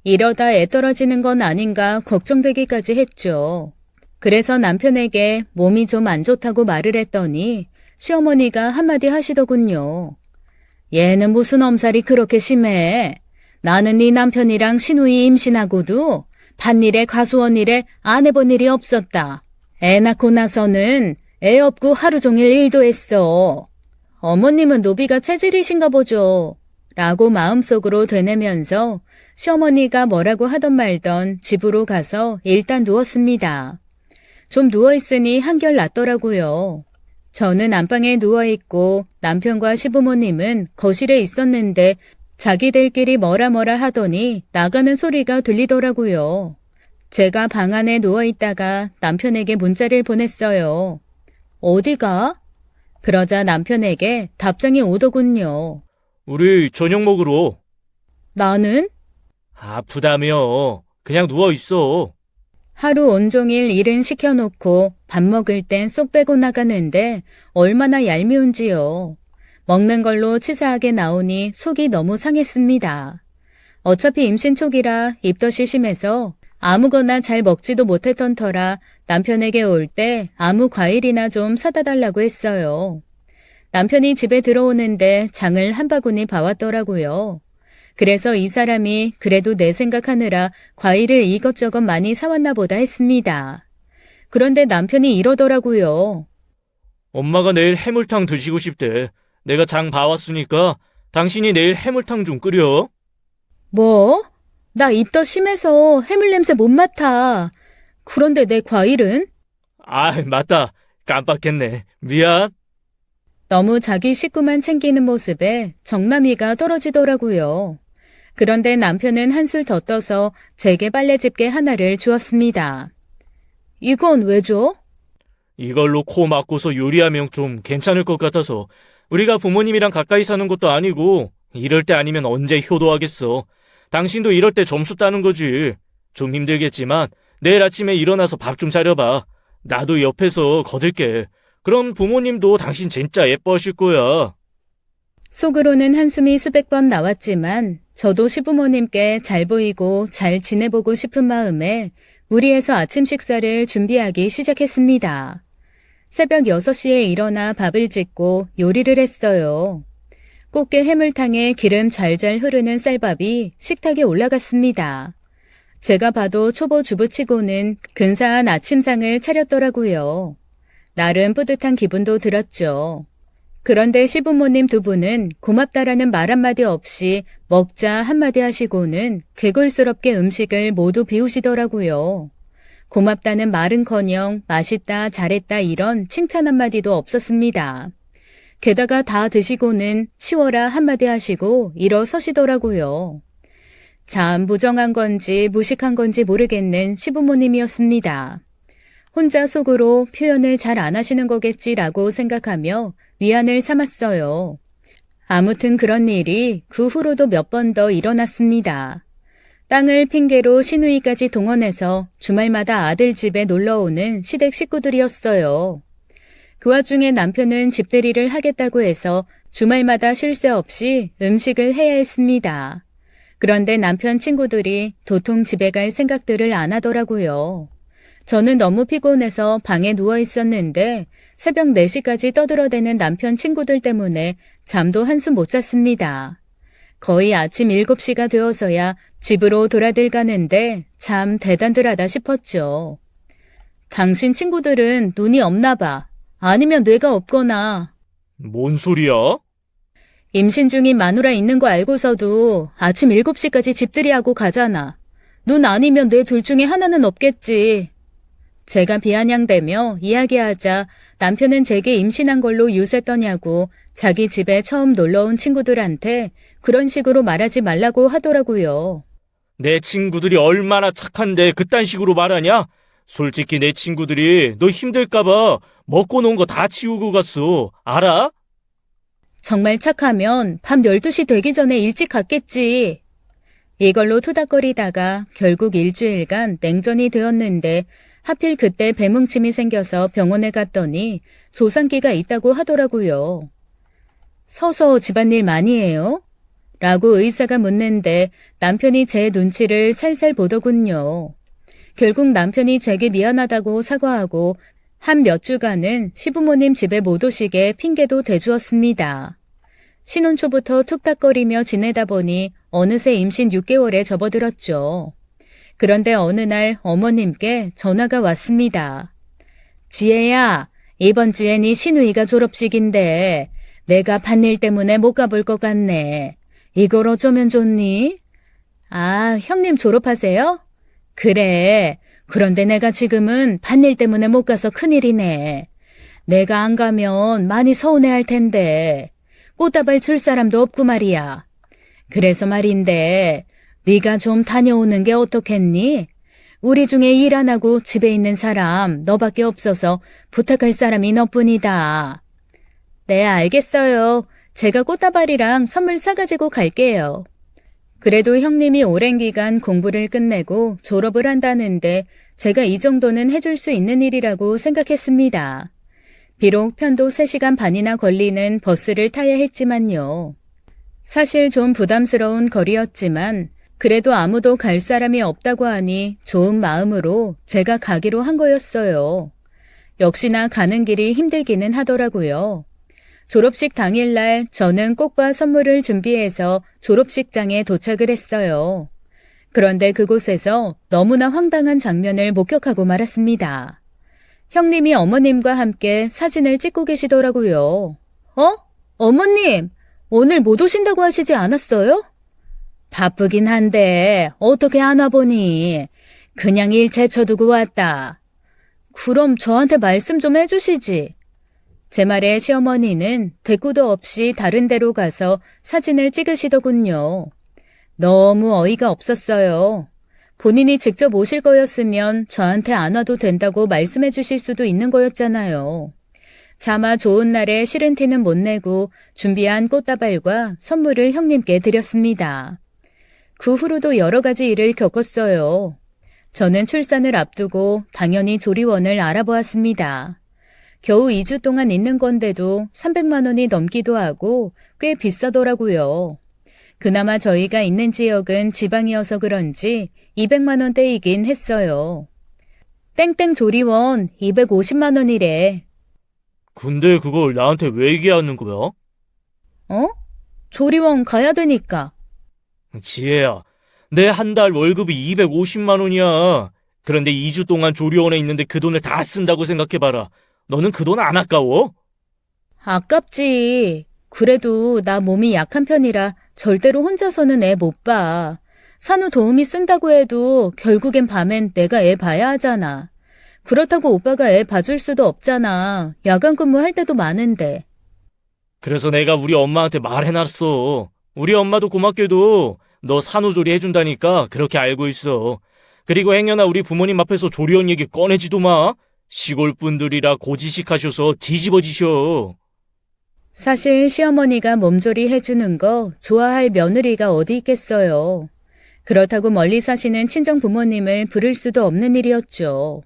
이러다 애 떨어지는 건 아닌가 걱정되기까지 했죠. 그래서 남편에게 몸이 좀 안 좋다고 말을 했더니 시어머니가 한마디 하시더군요. 얘는 무슨 엄살이 그렇게 심해. 나는 네 남편이랑 시누이 임신하고도 밭일에 과수원 일에 안 해본 일이 없었다. 애 낳고 나서는 애 없고 하루 종일 일도 했어. 어머님은 노비가 체질이신가 보죠. 라고 마음속으로 되뇌면서 시어머니가 뭐라고 하던 말던 집으로 가서 일단 누웠습니다. 좀 누워있으니 한결 낫더라고요. 저는 안방에 누워있고 남편과 시부모님은 거실에 있었는데 자기들끼리 뭐라 하더니 나가는 소리가 들리더라고요. 제가 방 안에 누워있다가 남편에게 문자를 보냈어요. 어디가? 그러자 남편에게 답장이 오더군요. 우리 저녁 먹으러. 나는? 아프다며. 그냥 누워있어. 하루 온종일 일은 시켜놓고 밥 먹을 땐 쏙 빼고 나가는데 얼마나 얄미운지요. 먹는 걸로 치사하게 나오니 속이 너무 상했습니다. 어차피 임신 초기라 입덧이 심해서 아무거나 잘 먹지도 못했던 터라 남편에게 올 때 아무 과일이나 좀 사다 달라고 했어요. 남편이 집에 들어오는데 장을 한 바구니 봐왔더라고요. 그래서 이 사람이 그래도 내 생각하느라 과일을 이것저것 많이 사왔나 보다 했습니다. 그런데 남편이 이러더라고요. 엄마가 내일 해물탕 드시고 싶대. 내가 장 봐왔으니까 당신이 내일 해물탕 좀 끓여. 뭐? 나 입덧 심해서 해물 냄새 못 맡아. 그런데 내 과일은? 아, 맞다. 깜빡했네. 미안. 너무 자기 식구만 챙기는 모습에 정남이가 떨어지더라고요. 그런데 남편은 한술 더 떠서 제게 빨래집게 하나를 주었습니다. 이건 왜 줘? 이걸로 코 막고서 요리하면 좀 괜찮을 것 같아서. 우리가 부모님이랑 가까이 사는 것도 아니고 이럴 때 아니면 언제 효도하겠어. 당신도 이럴 때 점수 따는 거지. 좀 힘들겠지만 내일 아침에 일어나서 밥 좀 차려봐. 나도 옆에서 거들게. 그럼 부모님도 당신 진짜 예뻐하실 거야. 속으로는 한숨이 수백 번 나왔지만 저도 시부모님께 잘 보이고 잘 지내보고 싶은 마음에 무리해서 아침 식사를 준비하기 시작했습니다. 새벽 6시에 일어나 밥을 짓고 요리를 했어요. 꽃게 해물탕에 기름 잘잘 흐르는 쌀밥이 식탁에 올라갔습니다. 제가 봐도 초보 주부치고는 근사한 아침상을 차렸더라고요. 나름 뿌듯한 기분도 들었죠. 그런데 시부모님 두 분은 고맙다라는 말 한마디 없이 먹자 한마디 하시고는 괴골스럽게 음식을 모두 비우시더라고요. 고맙다는 말은커녕 맛있다, 잘했다 이런 칭찬 한마디도 없었습니다. 게다가 다 드시고는 치워라 한마디 하시고 일어서시더라고요. 참 무정한 건지 무식한 건지 모르겠는 시부모님이었습니다. 혼자 속으로 표현을 잘 안 하시는 거겠지라고 생각하며 위안을 삼았어요. 아무튼 그런 일이 그 후로도 몇 번 더 일어났습니다. 땅을 핑계로 시누이까지 동원해서 주말마다 아들 집에 놀러오는 시댁 식구들이었어요. 그 와중에 남편은 집들이를 하겠다고 해서 주말마다 쉴 새 없이 음식을 해야 했습니다. 그런데 남편 친구들이 도통 집에 갈 생각들을 안 하더라고요. 저는 너무 피곤해서 방에 누워 있었는데 새벽 4시까지 떠들어대는 남편 친구들 때문에 잠도 한숨 못 잤습니다. 거의 아침 7시가 되어서야 집으로 돌아들 가는데 참 대단들하다 싶었죠. 당신 친구들은 눈이 없나 봐. 아니면 뇌가 없거나. 뭔 소리야? 임신 중인 마누라 있는 거 알고서도 아침 7시까지 집들이하고 가잖아. 눈 아니면 뇌 둘 중에 하나는 없겠지. 제가 비아냥대며 이야기하자 남편은 제게 임신한 걸로 유세 떠냐고 자기 집에 처음 놀러온 친구들한테 그런 식으로 말하지 말라고 하더라고요. 내 친구들이 얼마나 착한데 그딴 식으로 말하냐? 솔직히 내 친구들이 너 힘들까봐 먹고 논 거 다 치우고 갔어. 알아? 정말 착하면 밤 12시 되기 전에 일찍 갔겠지. 이걸로 투닥거리다가 결국 일주일간 냉전이 되었는데 하필 그때 배뭉침이 생겨서 병원에 갔더니 조산기가 있다고 하더라고요. 서서 집안일 많이 해요? 라고 의사가 묻는데 남편이 제 눈치를 살살 보더군요. 결국 남편이 제게 미안하다고 사과하고 한 몇 주간은 시부모님 집에 못 오시게 핑계도 대주었습니다. 신혼 초부터 툭탁거리며 지내다 보니 어느새 임신 6개월에 접어들었죠. 그런데 어느 날 어머님께 전화가 왔습니다. 지혜야, 이번 주에 네 시누이가 졸업식인데 내가 밭일 때문에 못 가볼 것 같네. 이걸 어쩌면 좋니? 아, 형님 졸업하세요? 그래. 그런데 내가 지금은 밭일 때문에 못 가서 큰일이네. 내가 안 가면 많이 서운해할 텐데 꽃다발 줄 사람도 없고 말이야. 그래서 말인데 네가 좀 다녀오는 게 어떻겠니? 우리 중에 일 안 하고 집에 있는 사람 너밖에 없어서 부탁할 사람이 너뿐이다. 네, 알겠어요. 제가 꽃다발이랑 선물 사가지고 갈게요. 그래도 형님이 오랜 기간 공부를 끝내고 졸업을 한다는데 제가 이 정도는 해줄 수 있는 일이라고 생각했습니다. 비록 편도 3시간 반이나 걸리는 버스를 타야 했지만요. 사실 좀 부담스러운 거리였지만 그래도 아무도 갈 사람이 없다고 하니 좋은 마음으로 제가 가기로 한 거였어요. 역시나 가는 길이 힘들기는 하더라고요. 졸업식 당일날 저는 꽃과 선물을 준비해서 졸업식장에 도착을 했어요. 그런데 그곳에서 너무나 황당한 장면을 목격하고 말았습니다. 형님이 어머님과 함께 사진을 찍고 계시더라고요. 어? 어머님, 오늘 못 오신다고 하시지 않았어요? 바쁘긴 한데 어떻게 안 와보니? 그냥 일 제쳐두고 왔다. 그럼 저한테 말씀 좀 해주시지. 제 말에 시어머니는 대꾸도 없이 다른 데로 가서 사진을 찍으시더군요. 너무 어이가 없었어요. 본인이 직접 오실 거였으면 저한테 안 와도 된다고 말씀해 주실 수도 있는 거였잖아요. 차마 좋은 날에 싫은 티는 못 내고 준비한 꽃다발과 선물을 형님께 드렸습니다. 그 후로도 여러 가지 일을 겪었어요. 저는 출산을 앞두고 당연히 조리원을 알아보았습니다. 겨우 2주 동안 있는 건데도 300만 원이 넘기도 하고 꽤 비싸더라고요. 그나마 저희가 있는 지역은 지방이어서 그런지 200만 원대이긴 했어요. 땡땡 조리원 250만 원이래. 근데 그걸 나한테 왜 얘기하는 거야? 어? 조리원 가야 되니까. 지혜야, 내 한 달 월급이 250만 원이야. 그런데 2주 동안 조리원에 있는데 그 돈을 다 쓴다고 생각해봐라. 너는 그 돈 안 아까워? 아깝지. 그래도 나 몸이 약한 편이라 절대로 혼자서는 애 못 봐. 산후 도우미 쓴다고 해도 결국엔 밤엔 내가 애 봐야 하잖아. 그렇다고 오빠가 애 봐줄 수도 없잖아. 야간 근무할 때도 많은데. 그래서 내가 우리 엄마한테 말해놨어. 우리 엄마도 고맙게도 너 산후조리 해준다니까 그렇게 알고 있어. 그리고 행여나 우리 부모님 앞에서 조리원 얘기 꺼내지도 마. 시골 분들이라 고지식하셔서 뒤집어지셔. 사실 시어머니가 몸조리 해주는 거 좋아할 며느리가 어디 있겠어요. 그렇다고 멀리 사시는 친정 부모님을 부를 수도 없는 일이었죠.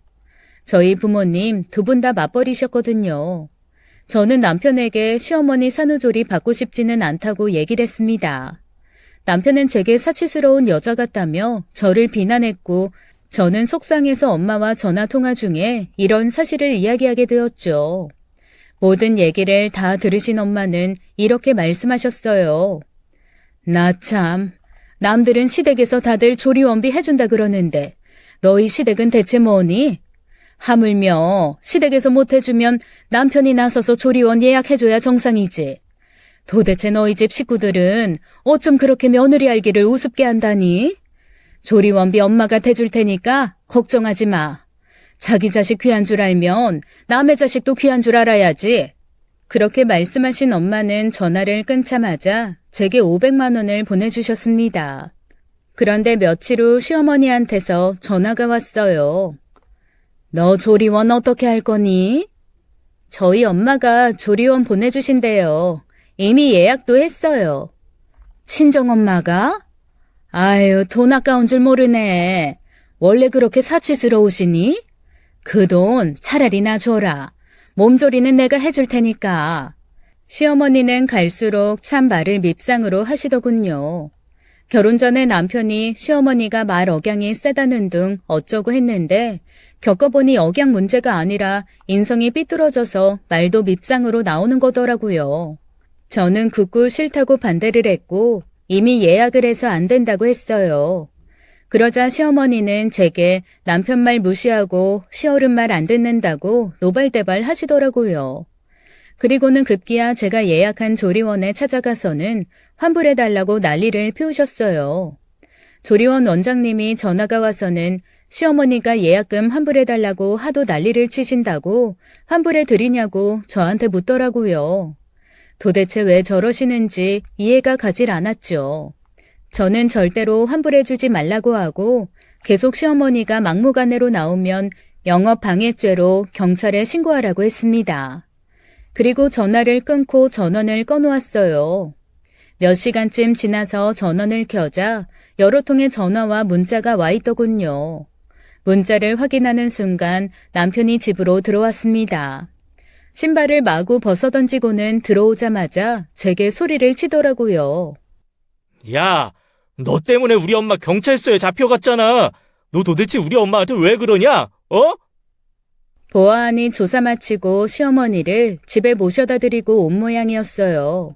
저희 부모님 2분 다 맞벌이셨거든요. 저는 남편에게 시어머니 산후조리 받고 싶지는 않다고 얘기를 했습니다. 남편은 제게 사치스러운 여자 같다며 저를 비난했고 저는 속상해서 엄마와 전화 통화 중에 이런 사실을 이야기하게 되었죠. 모든 얘기를 다 들으신 엄마는 이렇게 말씀하셨어요. 나 참, 남들은 시댁에서 다들 조리원비 해준다 그러는데 너희 시댁은 대체 뭐니? 하물며 시댁에서 못 해주면 남편이 나서서 조리원 예약해줘야 정상이지. 도대체 너희 집 식구들은 어쩜 그렇게 며느리 알기를 우습게 한다니? 조리원비 엄마가 대줄 테니까 걱정하지 마. 자기 자식 귀한 줄 알면 남의 자식도 귀한 줄 알아야지. 그렇게 말씀하신 엄마는 전화를 끊자마자 제게 500만 원을 보내주셨습니다. 그런데 며칠 후 시어머니한테서 전화가 왔어요. 너 조리원 어떻게 할 거니? 저희 엄마가 조리원 보내주신대요. 이미 예약도 했어요. 친정엄마가? 아유, 돈 아까운 줄 모르네. 원래 그렇게 사치스러우시니? 그 돈 차라리 나 줘라. 몸조리는 내가 해줄 테니까. 시어머니는 갈수록 참 말을 밉상으로 하시더군요. 결혼 전에 남편이 시어머니가 말 억양이 세다는 등 어쩌고 했는데 겪어보니 억양 문제가 아니라 인성이 삐뚤어져서 말도 밉상으로 나오는 거더라고요. 저는 굳고 싫다고 반대를 했고 이미 예약을 해서 안 된다고 했어요. 그러자 시어머니는 제게 남편 말 무시하고 시어른 말 안 듣는다고 노발대발 하시더라고요. 그리고는 급기야 제가 예약한 조리원에 찾아가서는 환불해달라고 난리를 피우셨어요. 조리원 원장님이 전화가 와서는 시어머니가 예약금 환불해달라고 하도 난리를 치신다고 환불해드리냐고 저한테 묻더라고요. 도대체 왜 저러시는지 이해가 가질 않았죠. 저는 절대로 환불해주지 말라고 하고 계속 시어머니가 막무가내로 나오면 영업방해죄로 경찰에 신고하라고 했습니다. 그리고 전화를 끊고 전원을 꺼놓았어요. 몇 시간쯤 지나서 전원을 켜자 여러 통의 전화와 문자가 와 있더군요. 문자를 확인하는 순간 남편이 집으로 들어왔습니다. 신발을 마구 벗어던지고는 들어오자마자 제게 소리를 치더라고요. 야, 너 때문에 우리 엄마 경찰서에 잡혀갔잖아. 너 도대체 우리 엄마한테 왜 그러냐? 보아하니 조사 마치고 시어머니를 집에 모셔다 드리고 온 모양이었어요.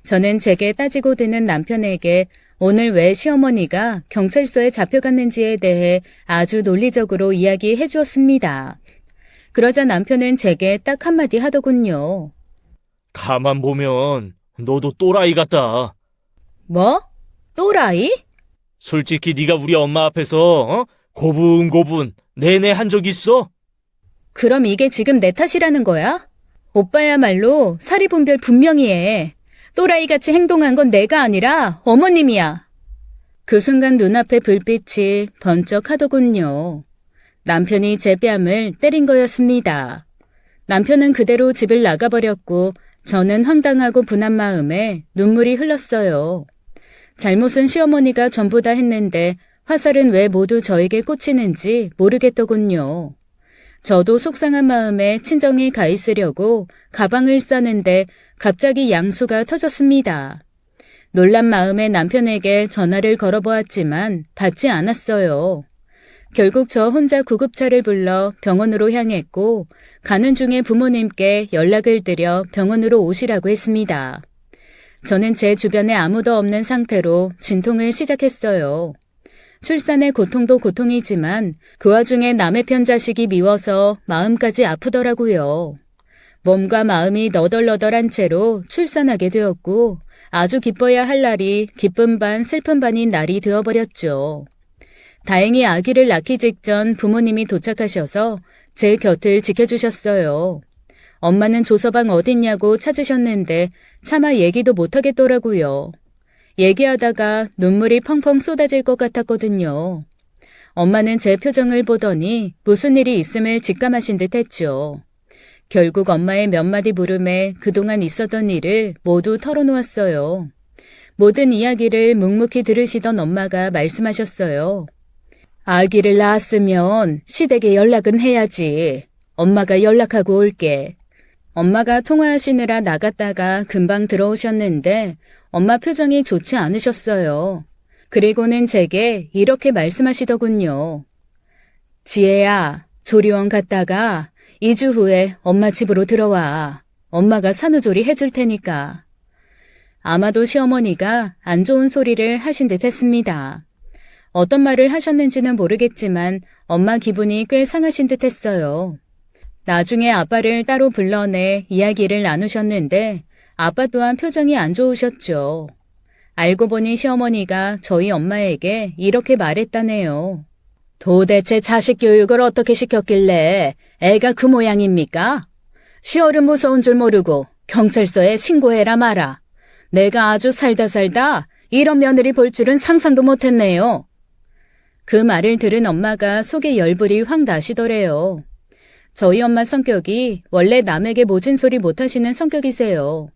저는 제게 따지고 드는 남편에게 오늘 왜 시어머니가 경찰서에 잡혀갔는지에 대해 아주 논리적으로 이야기해 주었습니다. 그러자 남편은 제게 딱 한마디 하더군요. 가만 보면 너도 또라이 같다. 뭐? 또라이? 솔직히 네가 우리 엄마 앞에서 고분고분 내내 한 적 있어? 그럼 이게 지금 내 탓이라는 거야? 오빠야말로 사리분별 분명히 해. 또라이같이 행동한 건 내가 아니라 어머님이야. 그 순간 눈앞에 불빛이 번쩍하더군요. 남편이 제 뺨을 때린 거였습니다. 남편은 그대로 집을 나가버렸고 저는 황당하고 분한 마음에 눈물이 흘렀어요. 잘못은 시어머니가 전부 다 했는데 화살은 왜 모두 저에게 꽂히는지 모르겠더군요. 저도 속상한 마음에 친정에 가 있으려고 가방을 싸는데 갑자기 양수가 터졌습니다. 놀란 마음에 남편에게 전화를 걸어보았지만 받지 않았어요. 결국 저 혼자 구급차를 불러 병원으로 향했고 가는 중에 부모님께 연락을 드려 병원으로 오시라고 했습니다. 저는 제 주변에 아무도 없는 상태로 진통을 시작했어요. 출산의 고통도 고통이지만 그 와중에 남의 편 자식이 미워서 마음까지 아프더라고요. 몸과 마음이 너덜너덜한 채로 출산하게 되었고 아주 기뻐야 할 날이 기쁨 반 슬픔 반인 날이 되어버렸죠. 다행히 아기를 낳기 직전 부모님이 도착하셔서 제 곁을 지켜주셨어요. 엄마는 조서방 어딨냐고 찾으셨는데 차마 얘기도 못하겠더라고요. 얘기하다가 눈물이 펑펑 쏟아질 것 같았거든요. 엄마는 제 표정을 보더니 무슨 일이 있음을 직감하신 듯 했죠. 결국 엄마의 몇 마디 물음에 그동안 있었던 일을 모두 털어놓았어요. 모든 이야기를 묵묵히 들으시던 엄마가 말씀하셨어요. 아기를 낳았으면 시댁에 연락은 해야지. 엄마가 연락하고 올게. 엄마가 통화하시느라 나갔다가 금방 들어오셨는데 엄마 표정이 좋지 않으셨어요. 그리고는 제게 이렇게 말씀하시더군요. 지혜야, 조리원 갔다가 2주 후에 엄마 집으로 들어와. 엄마가 산후조리 해줄 테니까. 아마도 시어머니가 안 좋은 소리를 하신 듯 했습니다. 어떤 말을 하셨는지는 모르겠지만 엄마 기분이 꽤 상하신 듯 했어요. 나중에 아빠를 따로 불러내 이야기를 나누셨는데 아빠 또한 표정이 안 좋으셨죠. 알고 보니 시어머니가 저희 엄마에게 이렇게 말했다네요. 도대체 자식 교육을 어떻게 시켰길래 애가 그 모양입니까? 시어른 무서운 줄 모르고 경찰서에 신고해라 마라. 내가 아주 살다 이런 며느리 볼 줄은 상상도 못했네요. 그 말을 들은 엄마가 속에 열불이 확 나시더래요. 저희 엄마 성격이 원래 남에게 모진 소리 못하시는 성격이세요.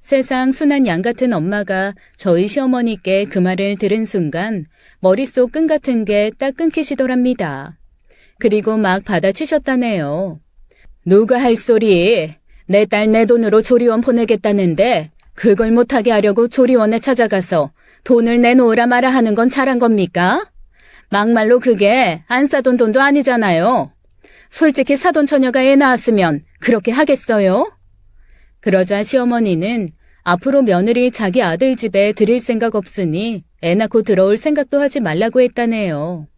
세상 순한 양 같은 엄마가 저희 시어머니께 그 말을 들은 순간 머릿속 끈 같은 게 딱 끊기시더랍니다. 그리고 막 받아치셨다네요. 누가 할 소리? 내 딸 내 돈으로 조리원 보내겠다는데 그걸 못하게 하려고 조리원에 찾아가서 돈을 내놓으라 마라 하는 건 잘한 겁니까? 막말로 그게 안 싸돈 돈도 아니잖아요. 솔직히 사돈 처녀가 애 낳았으면 그렇게 하겠어요? 그러자 시어머니는 앞으로 며느리 자기 아들 집에 들일 생각 없으니 애 낳고 들어올 생각도 하지 말라고 했다네요.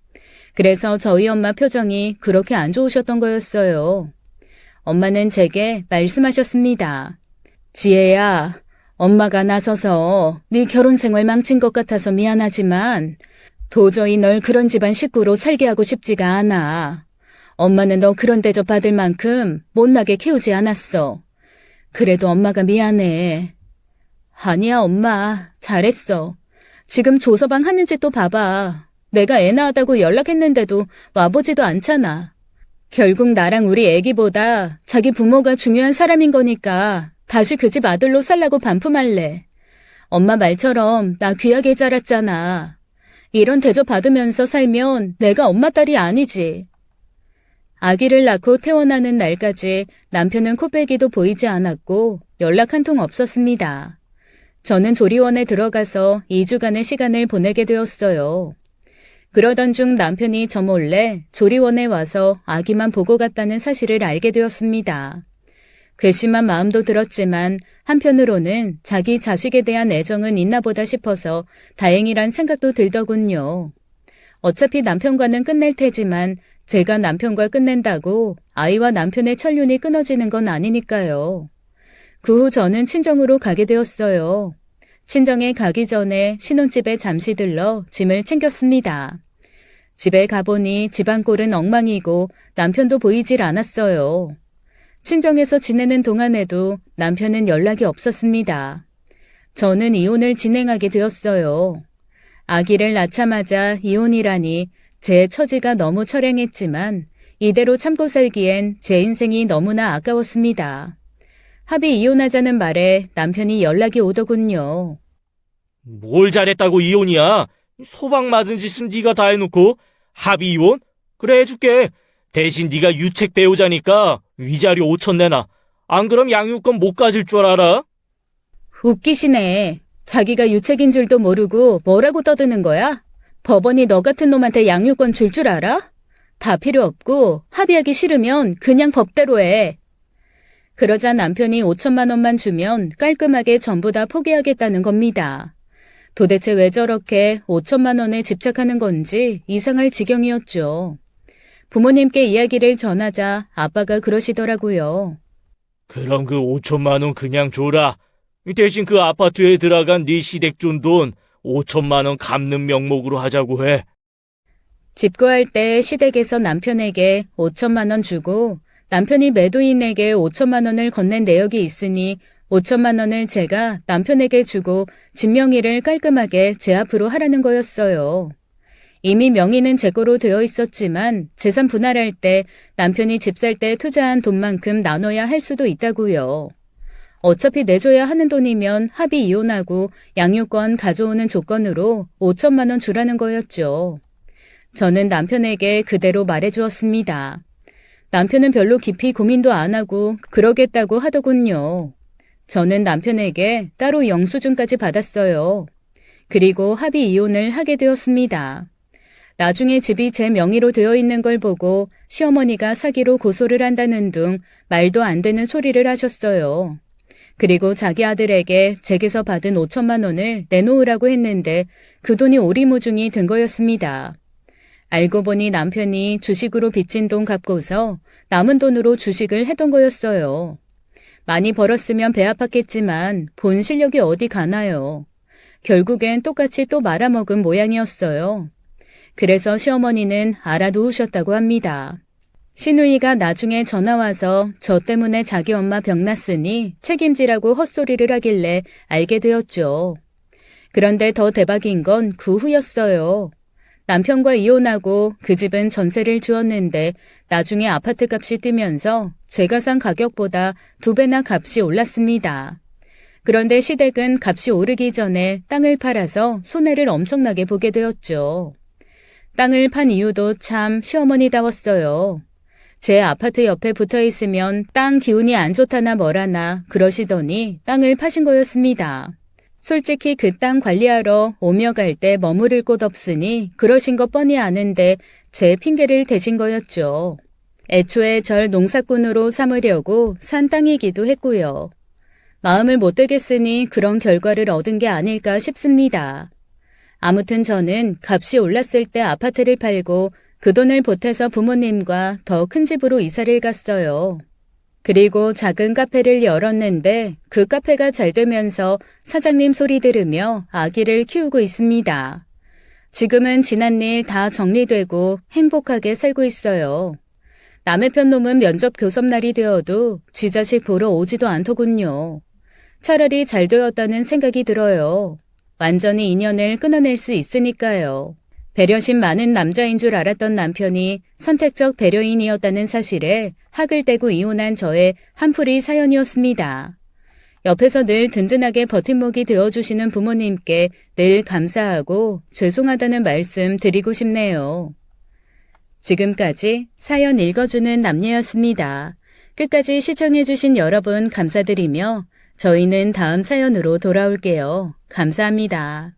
그래서 저희 엄마 표정이 그렇게 안 좋으셨던 거였어요. 엄마는 제게 말씀하셨습니다. 지혜야, 엄마가 나서서 네 결혼 생활 망친 것 같아서 미안하지만 도저히 널 그런 집안 식구로 살게 하고 싶지가 않아. 엄마는 너 그런 대접 받을 만큼 못나게 키우지 않았어. 그래도 엄마가 미안해. 아니야, 엄마. 잘했어. 지금 조서방 하는 짓도 봐봐. 내가 애 낳았다고 연락했는데도 와보지도 않잖아. 결국 나랑 우리 애기보다 자기 부모가 중요한 사람인 거니까 다시 그 집 아들로 살라고 반품할래. 엄마 말처럼 나 귀하게 자랐잖아. 이런 대접 받으면서 살면 내가 엄마 딸이 아니지. 아기를 낳고 퇴원하는 날까지 남편은 코빼기도 보이지 않았고 연락 한 통 없었습니다. 저는 조리원에 들어가서 2주간의 시간을 보내게 되었어요. 그러던 중 남편이 저 몰래 조리원에 와서 아기만 보고 갔다는 사실을 알게 되었습니다. 괘씸한 마음도 들었지만 한편으로는 자기 자식에 대한 애정은 있나 보다 싶어서 다행이란 생각도 들더군요. 어차피 남편과는 끝낼 테지만 제가 남편과 끝낸다고 아이와 남편의 천륜이 끊어지는 건 아니니까요. 그 후 저는 친정으로 가게 되었어요. 친정에 가기 전에 신혼집에 잠시 들러 짐을 챙겼습니다. 집에 가보니 집안 꼴은 엉망이고 남편도 보이질 않았어요. 친정에서 지내는 동안에도 남편은 연락이 없었습니다. 저는 이혼을 진행하게 되었어요. 아기를 낳자마자 이혼이라니 제 처지가 너무 처량했지만 이대로 참고 살기엔 제 인생이 너무나 아까웠습니다. 합의 이혼하자는 말에 남편이 연락이 오더군요. 뭘 잘했다고 이혼이야? 소방 맞은 짓은 네가 다 해놓고 합의 이혼? 그래 해줄게. 대신 네가 유책 배우자니까 위자료 5천 내놔. 안 그럼 양육권 못 가질 줄 알아? 웃기시네. 자기가 유책인 줄도 모르고 뭐라고 떠드는 거야? 법원이 너 같은 놈한테 양육권 줄 줄 알아? 다 필요 없고 합의하기 싫으면 그냥 법대로 해. 그러자 남편이 5천만 원만 주면 깔끔하게 전부 다 포기하겠다는 겁니다. 도대체 왜 저렇게 5천만 원에 집착하는 건지 이상할 지경이었죠. 부모님께 이야기를 전하자 아빠가 그러시더라고요. 그럼 그 5천만 원 그냥 줘라. 대신 그 아파트에 들어간 네 시댁 준 돈 5천만 원 갚는 명목으로 하자고 해. 집 구할 때 시댁에서 남편에게 5천만 원 주고 남편이 매도인에게 5천만 원을 건넨 내역이 있으니 5천만 원을 제가 남편에게 주고 집 명의를 깔끔하게 제 앞으로 하라는 거였어요. 이미 명의는 제 거로 되어 있었지만 재산 분할할 때 남편이 집 살 때 투자한 돈만큼 나눠야 할 수도 있다고요. 어차피 내줘야 하는 돈이면 합의 이혼하고 양육권 가져오는 조건으로 5천만 원 주라는 거였죠. 저는 남편에게 그대로 말해주었습니다. 남편은 별로 깊이 고민도 안 하고 그러겠다고 하더군요. 저는 남편에게 따로 영수증까지 받았어요. 그리고 합의 이혼을 하게 되었습니다. 나중에 집이 제 명의로 되어 있는 걸 보고 시어머니가 사기로 고소를 한다는 둥 말도 안 되는 소리를 하셨어요. 그리고 자기 아들에게 제게서 받은 5천만 원을 내놓으라고 했는데 그 돈이 오리무중이 된 거였습니다. 알고 보니 남편이 주식으로 빚진 돈 갚고서 남은 돈으로 주식을 했던 거였어요. 많이 벌었으면 배 아팠겠지만 본 실력이 어디 가나요. 결국엔 똑같이 또 말아먹은 모양이었어요. 그래서 시어머니는 알아두우셨다고 합니다. 시누이가 나중에 전화와서 저 때문에 자기 엄마 병났으니 책임지라고 헛소리를 하길래 알게 되었죠. 그런데 더 대박인 건 그 후였어요. 남편과 이혼하고 그 집은 전세를 주었는데 나중에 아파트 값이 뛰면서 제가 산 가격보다 2배나 값이 올랐습니다. 그런데 시댁은 값이 오르기 전에 땅을 팔아서 손해를 엄청나게 보게 되었죠. 땅을 판 이유도 참 시어머니다웠어요. 제 아파트 옆에 붙어 있으면 땅 기운이 안 좋다나 뭐라나 그러시더니 땅을 파신 거였습니다. 솔직히 그 땅 관리하러 오며 갈 때 머무를 곳 없으니 그러신 거 뻔히 아는데 제 핑계를 대신 거였죠. 애초에 절 농사꾼으로 삼으려고 산 땅이기도 했고요. 마음을 못 되겠으니 그런 결과를 얻은 게 아닐까 싶습니다. 아무튼 저는 값이 올랐을 때 아파트를 팔고 그 돈을 보태서 부모님과 더 큰 집으로 이사를 갔어요. 그리고 작은 카페를 열었는데 그 카페가 잘 되면서 사장님 소리 들으며 아기를 키우고 있습니다. 지금은 지난 일 다 정리되고 행복하게 살고 있어요. 남의 편 놈은 면접 교섭날이 되어도 지 자식 보러 오지도 않더군요. 차라리 잘 되었다는 생각이 들어요. 완전히 인연을 끊어낼 수 있으니까요. 배려심 많은 남자인 줄 알았던 남편이 선택적 배려인이었다는 사실에 학을 떼고 이혼한 저의 한풀이 사연이었습니다. 옆에서 늘 든든하게 버팀목이 되어주시는 부모님께 늘 감사하고 죄송하다는 말씀 드리고 싶네요. 지금까지 사연 읽어주는 남녀였습니다. 끝까지 시청해주신 여러분 감사드리며 저희는 다음 사연으로 돌아올게요. 감사합니다.